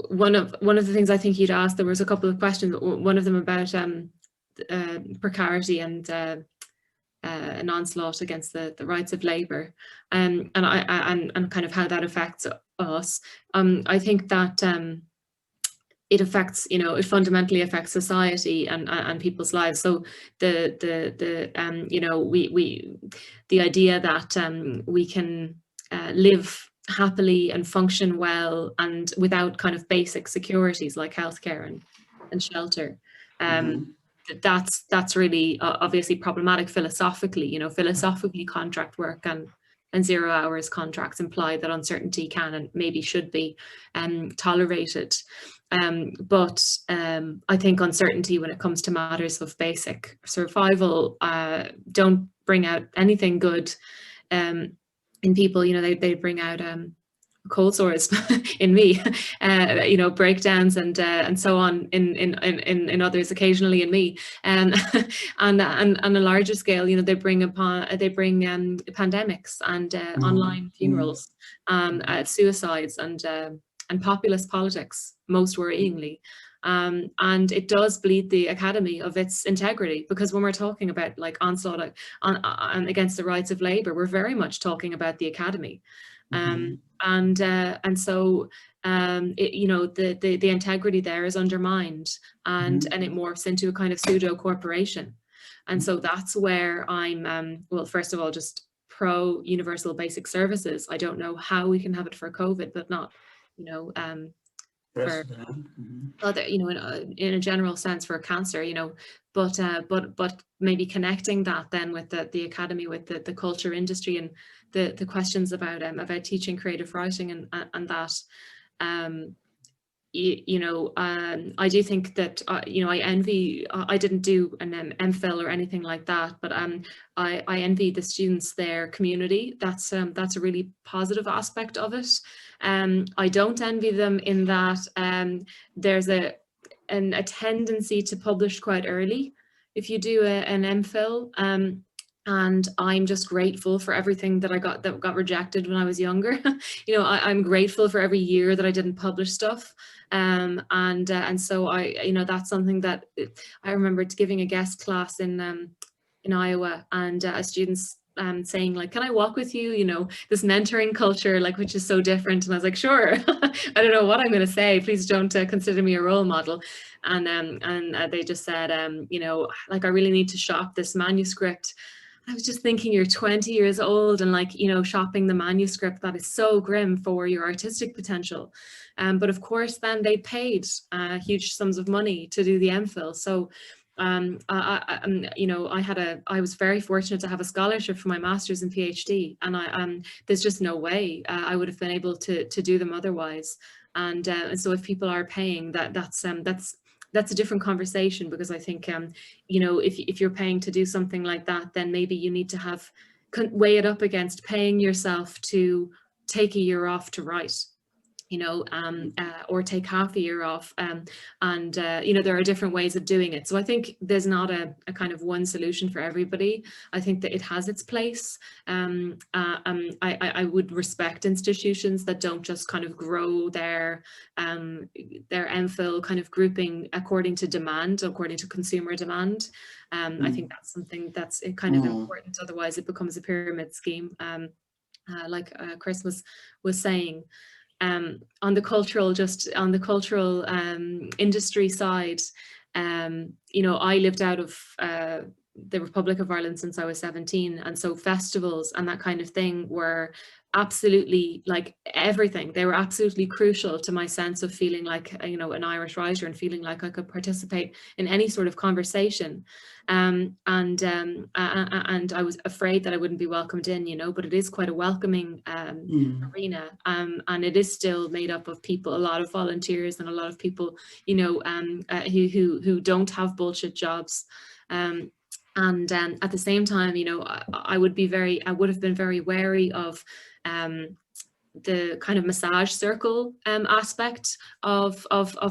one of the things I think you'd asked, there was a couple of questions. One of them about precarity and an onslaught against the rights of labour, and kind of how that affects us. I think that it affects, you know, it fundamentally affects society and people's lives. So you know, the idea that we can live happily and function well and without kind of basic securities like healthcare and shelter, that's really obviously problematic philosophically. You know, philosophically, contract work and 0 hours contracts imply that uncertainty can and maybe should be tolerated. But I think uncertainty when it comes to matters of basic survival don't bring out anything good in people. You know, they bring out cold sores in me, you know, breakdowns and so on in others, occasionally in me, and on a larger scale, you know, they bring pandemics and online funerals, suicides and populist politics, most worryingly. And it does bleed the academy of its integrity, because when we're talking about like onslaught on against the rights of labour, we're very much talking about the academy. And so you know, the integrity there is undermined, and it morphs into a kind of pseudo corporation. And so that's where I'm well, first of all, just pro universal basic services. I don't know how we can have it for COVID, but not, you know, for other, you know, in a general sense for cancer, you know, but maybe connecting that then with the academy, with the culture industry, and the questions about teaching creative writing and that. You know, I do think that, you know, I envy, I didn't do an MPhil or anything like that, but I envy the students, their community. That's a really positive aspect of it. I don't envy them in that there's a tendency to publish quite early if you do an MPhil. And I'm just grateful for everything that got rejected when I was younger. You know, I'm grateful for every year that I didn't publish stuff. And so you know, that's something that I remember giving a guest class in Iowa, and students saying like, can I walk with you? You know, this mentoring culture, like, which is so different. And I was like, sure. I don't know what I'm going to say. Please don't consider me a role model. And they just said, you know, like, I really need to shop this manuscript. I was just thinking, you're 20 years old and, like, you know, shopping the manuscript, that is so grim for your artistic potential. But of course, then they paid huge sums of money to do the MPhil. So, you know, I was very fortunate to have a scholarship for my master's and PhD, and there's just no way I would have been able to do them otherwise. And so if people are paying, that's a different conversation, because I think, you know, if you're paying to do something like that, then maybe you need to weigh it up against paying yourself to take a year off to write, you know, or take half a year off. You know, there are different ways of doing it. So I think there's not a kind of one solution for everybody. I think that it has its place. I would respect institutions that don't just kind of grow their MPhil kind of grouping according to demand, according to consumer demand. I think that's something that's kind of important. Otherwise it becomes a pyramid scheme, like Chris was saying. On the cultural industry side, you know, I lived out of the Republic of Ireland since I was 17, and so festivals and that kind of thing were absolutely, like, everything. They were absolutely crucial to my sense of feeling like, you know, an Irish writer, and feeling like I could participate in any sort of conversation. And I was afraid that I wouldn't be welcomed in, you know, but it is quite a welcoming arena, and it is still made up of people, a lot of volunteers, and a lot of people, you know, who don't have bullshit jobs. And at the same time, you know, I would have been very wary of the kind of massage circle aspect of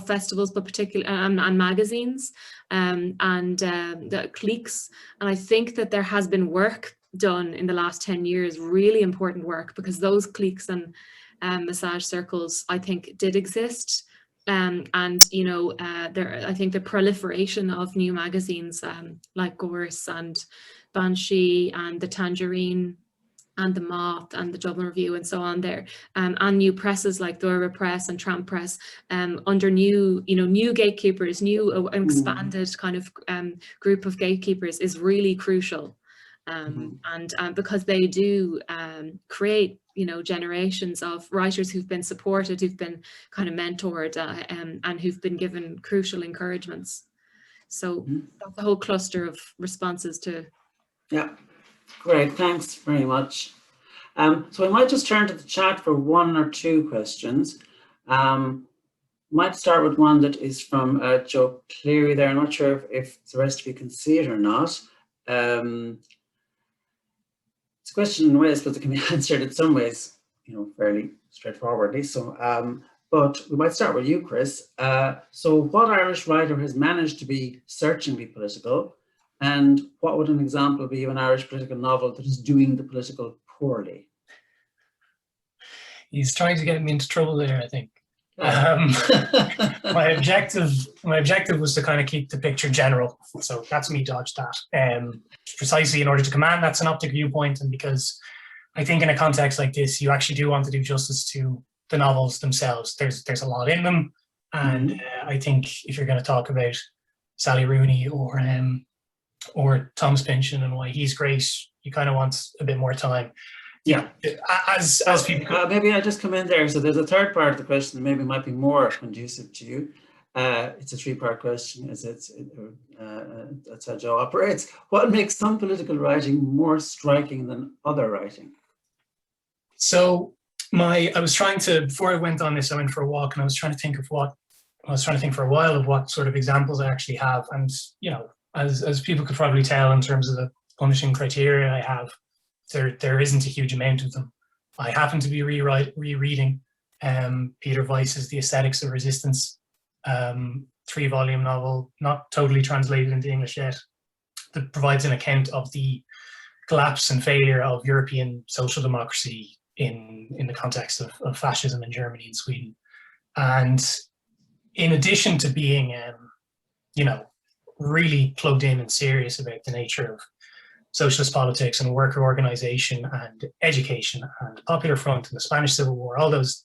festivals, but particularly and magazines, and the cliques. And I think that there has been work done in the last 10 years, really important work, because those cliques and massage circles, I think, did exist. And you know, I think the proliferation of new magazines like Gorse and Banshee and the Tangerine and the Moth and the Dublin Review and so on there, and new presses like Dora Press and Tramp Press, under new gatekeepers, new expanded kind of group of gatekeepers, is really crucial. And because they do create, you know, generations of writers who've been supported, who've been kind of mentored, and who've been given crucial encouragements. So that's a whole cluster of responses to. Yeah, great, thanks very much. So I might just turn to the chat for one or two questions. Might start with one that is from Joe Cleary there. I'm not sure if the rest of you can see it or not. It's a question in ways, but it can be answered in some ways, you know, fairly straightforwardly. So, but we might start with you, Chris. So what Irish writer has managed to be searchingly political, and what would an example be of an Irish political novel that is doing the political poorly? He's trying to get me into trouble there, I think. My objective was to kind of keep the picture general. So that's me dodged that. Precisely in order to command that synoptic viewpoint, and because I think in a context like this, you actually do want to do justice to the novels themselves. There's a lot in them, and I think if you're going to talk about Sally Rooney or Thomas Pynchon and why he's great, you kind of want a bit more time. Yeah. As people. Maybe I just come in there. So there's a third part of the question that maybe might be more conducive to you. It's a three-part question. That's how Joe operates. What makes some political writing more striking than other writing? So I was trying to, before I went on this, I went for a walk and I was trying to think for a while of what sort of examples I actually have. And, you know, as people could probably tell in terms of the punishing criteria I have, there isn't a huge amount of them. I happen to be rereading Peter Weiss's The Aesthetics of Resistance, 3-volume novel, not totally translated into English yet, that provides an account of the collapse and failure of European social democracy in the context of fascism in Germany and Sweden. And in addition to being, you know, really plugged in and serious about the nature of socialist politics and worker organization and education and the Popular Front and the Spanish Civil War, all those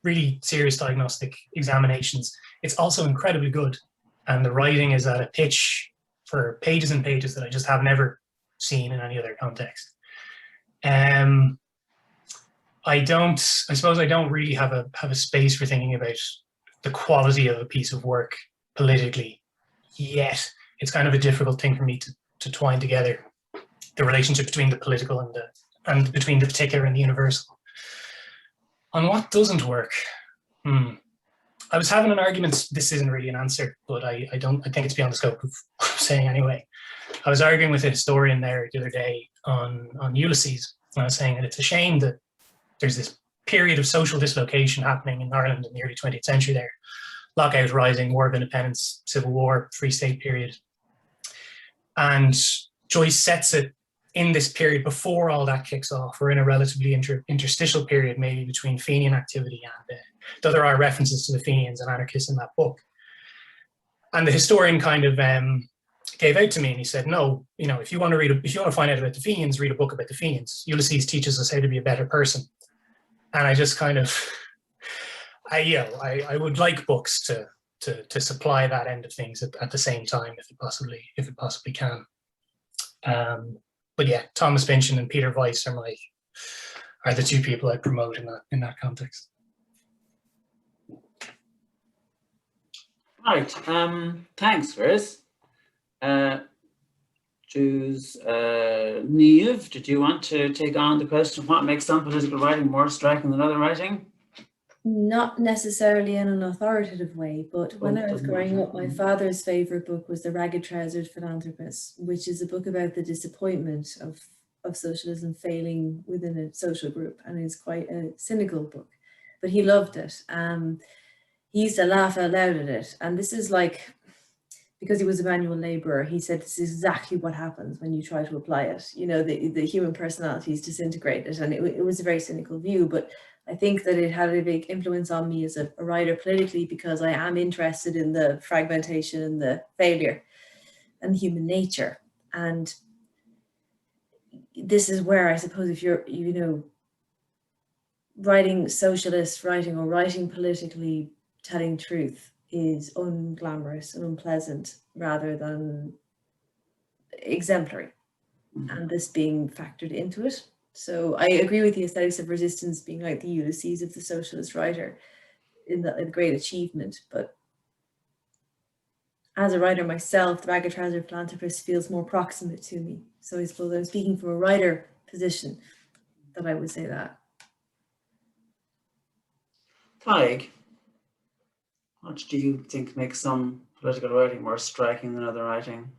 really serious diagnostic examinations, it's also incredibly good. And the writing is at a pitch for pages and pages that I just have never seen in any other context. I suppose I don't really have a space for thinking about the quality of a piece of work politically yet. It's kind of a difficult thing for me to twine together the relationship between the political and between the particular and the universal. On what doesn't work? I was having an argument. This isn't really an answer, but I think it's beyond the scope of saying anyway. I was arguing with a historian there the other day on Ulysses, and I was saying that it's a shame that there's this period of social dislocation happening in Ireland in the early 20th century there. Lockout Rising, War of Independence, Civil War, Free State period. And Joyce sets it in this period before all that kicks off. We're in a relatively interstitial period, maybe between Fenian activity and, though there are references to the Fenians and anarchists in that book. And the historian kind of gave out to me and he said, no, you know, if you want to find out about the Fenians, read a book about the Fenians. Ulysses teaches us how to be a better person. And I just kind of, I would like books to supply that end of things at the same time, if it possibly can. But yeah, Thomas Pynchon and Peter Weiss are the two people I promote in that context. Right. Thanks, Chris. Niamh, did you want to take on the question, what makes some political writing more striking than other writing? Not necessarily in an authoritative way, but when I was growing up, my father's favourite book was The Ragged-Trousered Philanthropist, which is a book about the disappointment of socialism failing within a social group, and it's quite a cynical book, but he loved it. He used to laugh out loud at it, and this is like, because he was a manual labourer, he said this is exactly what happens when you try to apply it. You know, the human personality is disintegrated, and it was a very cynical view, but I think that it had a big influence on me as a writer politically, because I am interested in the fragmentation and the failure and human nature. And this is where I suppose if you're, you know, writing socialist writing or writing politically, telling truth is unglamorous and unpleasant rather than exemplary, and this being factored into it. So I agree with the Aesthetics of Resistance being like the Ulysses of the socialist writer in the great achievement. But as a writer myself, The Ragged-Trousered Philanthropist feels more proximate to me. So I suppose I'm speaking from a writer position that I would say that. Tadhg, what do you think makes some political writing more striking than other writing?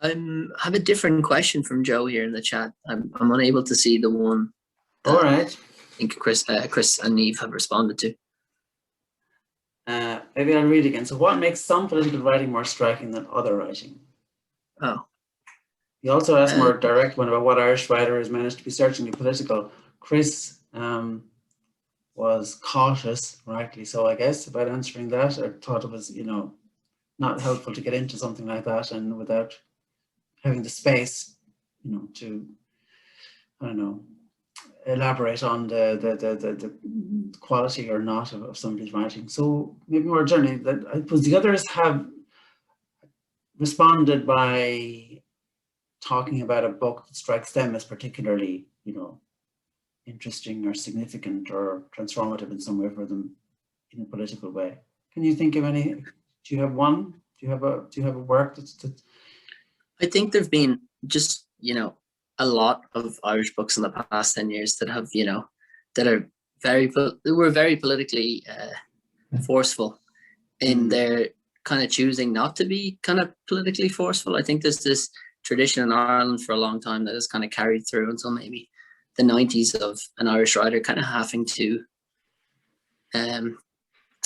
I have a different question from Joe here in the chat. I'm unable to see the one that All right. I think Chris and Niamh have responded to. Maybe I'll read again. So what makes some political writing more striking than other writing? Oh. He also asked a more direct one about what Irish writer has managed to be searchingly political. Chris, was cautious, rightly so, I guess, about answering that, or thought it was, you know, not helpful to get into something like that and without having the space, you know, to, I don't know, elaborate on the quality or not of somebody's writing. So maybe more generally, that I suppose the others have responded by talking about a book that strikes them as particularly, you know, interesting or significant or transformative in some way for them in a political way. Can you think of any? Do you have one? Do you have a work that's I think there've been just, you know, a lot of Irish books in the past 10 years that have, you know, that are were very politically forceful in their kind of choosing not to be kind of politically forceful. I think there's this tradition in Ireland for a long time that has kind of carried through until maybe the 90s of an Irish writer kind of having to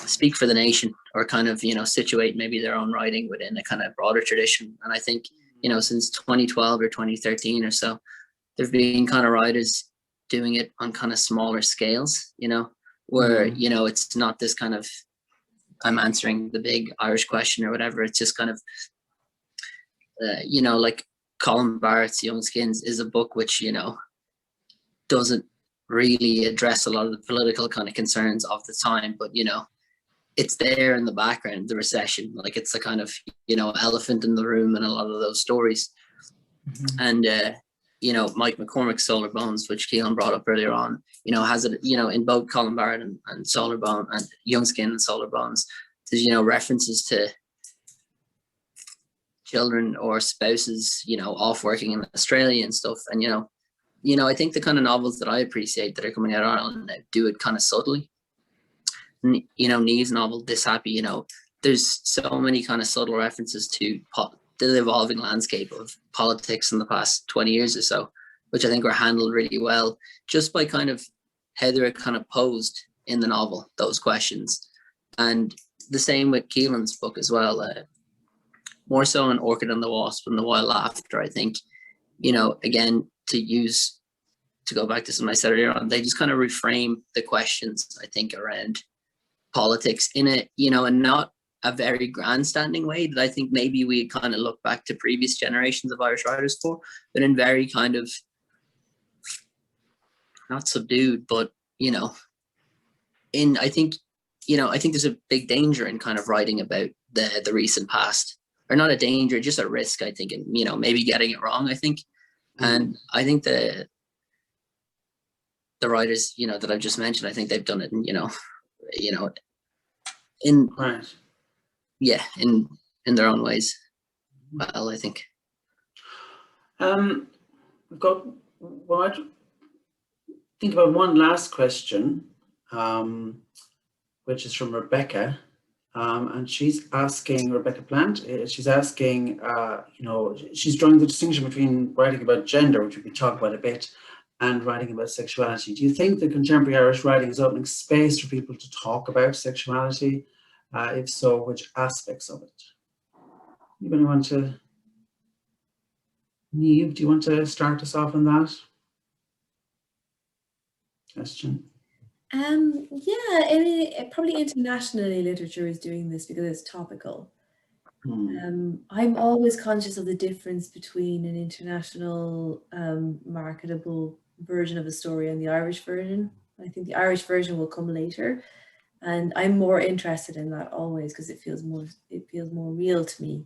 speak for the nation, or kind of, you know, situate maybe their own writing within a kind of broader tradition. And I think, you know, since 2012 or 2013 or so, there've been kind of writers doing it on kind of smaller scales, you know, where, you know, it's not this kind of, I'm answering the big Irish question or whatever. It's just kind of, you know, like Colin Barrett's Young Skins is a book which, you know, doesn't really address a lot of the political kind of concerns of the time, but, you know, it's there in the background, the recession, like it's a kind of, you know, elephant in the room in a lot of those stories. And, you know, Mike McCormick's Solar Bones, which Caoilinn brought up earlier on, you know, has it, you know, in both Colin Barrett and Solar Bone and Young Skin and Solar Bones, there's, you know, references to children or spouses, you know, off working in Australia and stuff. And, you know, I think the kind of novels that I appreciate that are coming out of Ireland now do it kind of subtly. You know, Niamh's novel, This Happy, you know, there's so many kind of subtle references to the evolving landscape of politics in the past 20 years or so, which I think were handled really well, just by kind of how they were kind of posed in the novel, those questions. And the same with Caoilinn's book as well, more so in Orchid and the Wasp and The Wild Laughter, I think, you know, again, to go back to something I said earlier on, they just kind of reframe the questions, I think, around politics in a, you know, and not a very grandstanding way that I think maybe we kind of look back to previous generations of Irish writers for, but in very kind of not subdued, but, you know, I think there's a big danger in kind of writing about the recent past, or not a danger, just a risk, I think, and, you know, maybe getting it wrong, I think. And I think the writers, you know, that I've just mentioned, I think they've done it in, you know, in right? Yeah, in their own ways. Well, I think. We've got, well, I think about one last question, which is from Rebecca, and she's asking, Rebecca Plant, she's asking, you know, she's drawing the distinction between writing about gender, which we could talk about a bit, and writing about sexuality. Do you think that contemporary Irish writing is opening space for people to talk about sexuality? If so, which aspects of it? Anybody want to? Niamh, do you want to start us off on that question? Yeah, I mean, probably internationally literature is doing this because it's topical. I'm always conscious of the difference between an international marketable version of a story and the Irish version. I think the Irish version will come later, and I'm more interested in that always because it feels more real to me,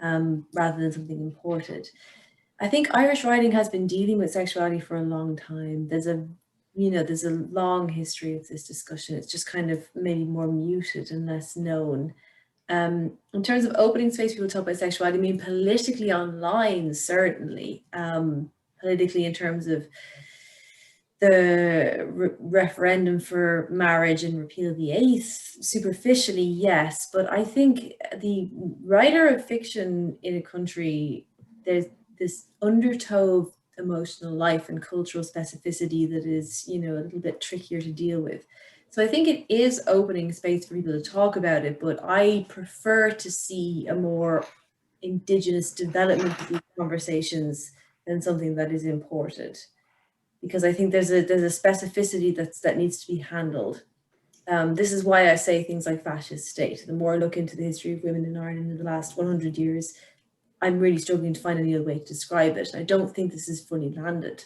rather than something imported. I think Irish writing has been dealing with sexuality for a long time. There's a long history of this discussion. It's just kind of maybe more muted and less known. In terms of opening space, people talk about sexuality. I mean, politically online, certainly. Politically, in terms of the referendum for marriage and repeal of the eighth, superficially, yes. But I think the writer of fiction in a country, there's this undertow of emotional life and cultural specificity that is, you know, a little bit trickier to deal with. So I think it is opening space for people to talk about it, but I prefer to see a more indigenous development of these conversations than something that is imported. because I think there's a specificity that needs to be handled. This is why I say things like fascist state. The more I look into the history of women in Ireland in the last 100 years, I'm really struggling to find any other way to describe it. I don't think this is fully landed.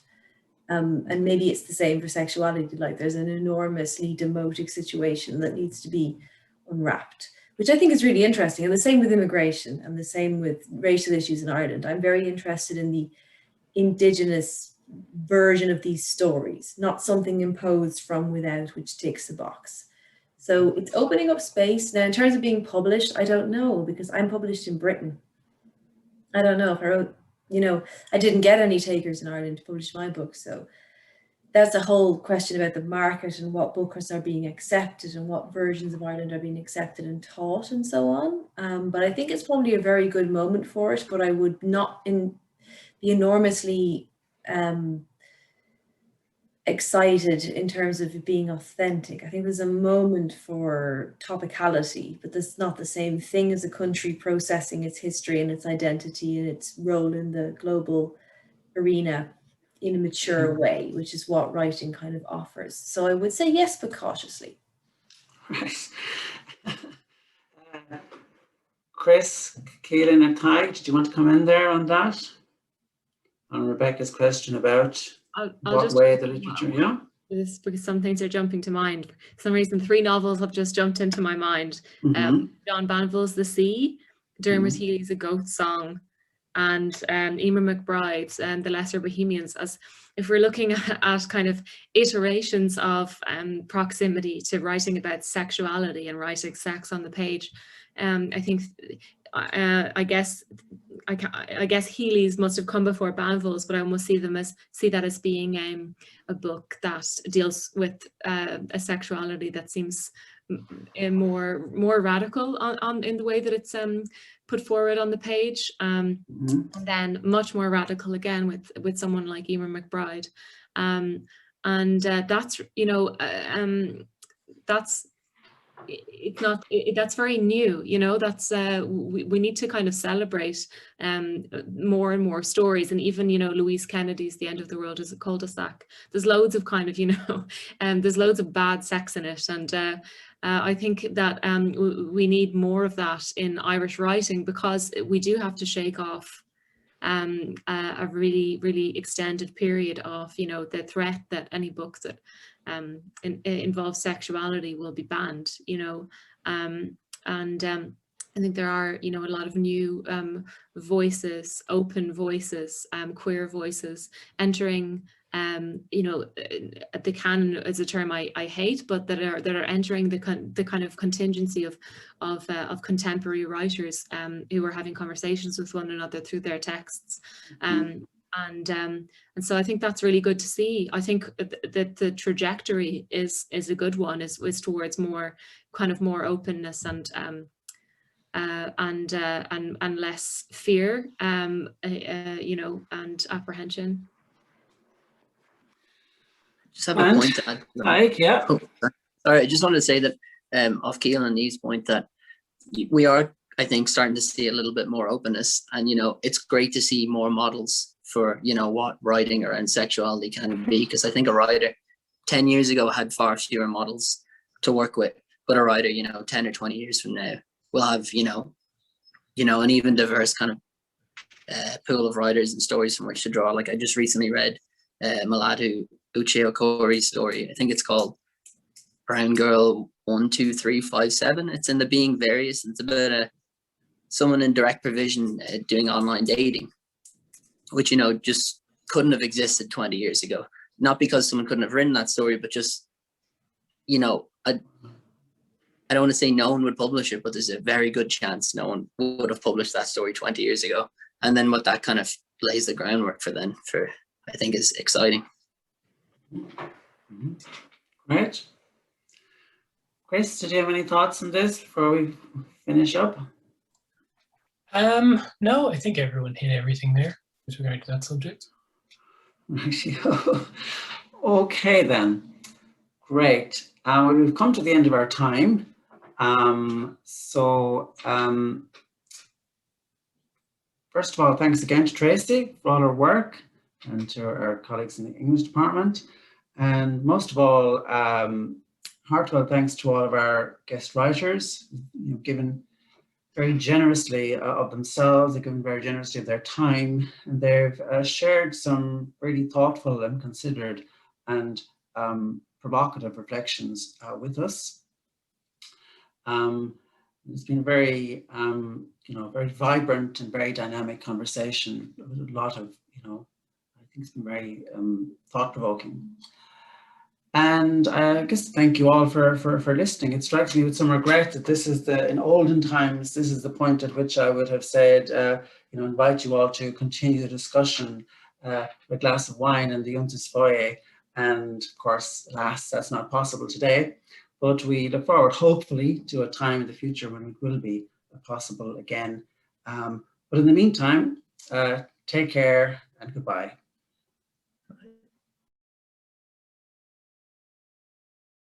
And maybe it's the same for sexuality, like there's an enormously demotic situation that needs to be unwrapped, which I think is really interesting. And the same with immigration and the same with racial issues in Ireland. I'm very interested in the Indigenous version of these stories, not something imposed from without, which ticks a box. So it's opening up space. Now, in terms of being published, I don't know, because I'm published in Britain. I don't know if I wrote, you know, I didn't get any takers in Ireland to publish my book. So that's a whole question about the market and what books are being accepted and what versions of Ireland are being accepted and taught and so on. But I think it's probably a very good moment for it, but I would not be enormously excited in terms of it being authentic. I think there's a moment for topicality, but that's not the same thing as a country processing its history and its identity and its role in the global arena in a mature way, which is what writing kind of offers. So I would say yes, but cautiously. Right. Chris, Caoilinn and Tadhg, did you want to come in there on that? On Rebecca's question about I'll what just way the literature, yeah? This, because some things are jumping to mind. For some reason, 3 novels have just jumped into my mind. John Banville's The Sea, Dermot Healy's A Goat Song, and Emer McBride's The Lesser Bohemians. As if we're looking at kind of iterations of proximity to writing about sexuality and writing sex on the page, I think I guess Healy's must have come before Banville's, but I almost see that as being a book that deals with a sexuality that seems more radical in the way that it's put forward on the page, and then much more radical again with someone like Emer McBride, and that's, you know, that's. It's not, that's very new, you know, that's we need to kind of celebrate more and more stories. And even, you know, Louise Kennedy's The End of the World is a cul-de-sac. There's loads of kind of, you know, there's loads of bad sex in it. And I think that we need more of that in Irish writing, because we do have to shake off a really, really extended period of, you know, the threat that any book that involves sexuality will be banned, you know, and I think there are, you know, a lot of new voices, open voices, queer voices entering, you know, the canon is a term I hate, but that are entering the kind of contingency of contemporary writers who are having conversations with one another through their texts. And so I think that's really good to see. I think that the trajectory is a good one, is towards more openness and less fear, you know, and apprehension. Just have a point to add. Like, yeah. Oh, sorry, I just wanted to say that off Caoilinn and Niamh's point, that we are, I think, starting to see a little bit more openness, and, you know, it's great to see more models for, you know, what writing around sexuality can be, because I think a writer 10 years ago had far fewer models to work with, but a writer, you know, 10 or 20 years from now will have, you know, an even diverse kind of pool of writers and stories from which to draw. Like, I just recently read Maladu Uche Okori's story. I think it's called Brown Girl 12357. It's in the Being Various. It's about someone in direct provision doing online dating, which, you know, just couldn't have existed 20 years ago. Not because someone couldn't have written that story, but just, you know, I don't want to say no one would publish it, but there's a very good chance no one would have published that story 20 years ago. And then what that kind of lays the groundwork for then, for, I think, is exciting. Right. Chris, did you have any thoughts on this before we finish up? No, I think everyone hit everything there with regard to that subject. Okay then, great. Well, we've come to the end of our time. First of all, thanks again to Tracy for all her work. and to our colleagues in the English department. And most of all, heartfelt thanks to all of our guest writers, given very generously of themselves, they've given very generously of their time, and they've shared some really thoughtful and considered and provocative reflections with us. It's been a very, very vibrant and very dynamic conversation. A lot of, I think it's been very thought-provoking. And I guess thank you all for listening. It strikes me with some regret that this is in olden times, this is the point at which I would have said, invite you all to continue the discussion with a glass of wine in the Untitled foyer. And of course, alas, that's not possible today. But we look forward, hopefully, to a time in the future when it will be possible again. But in the meantime, take care and goodbye.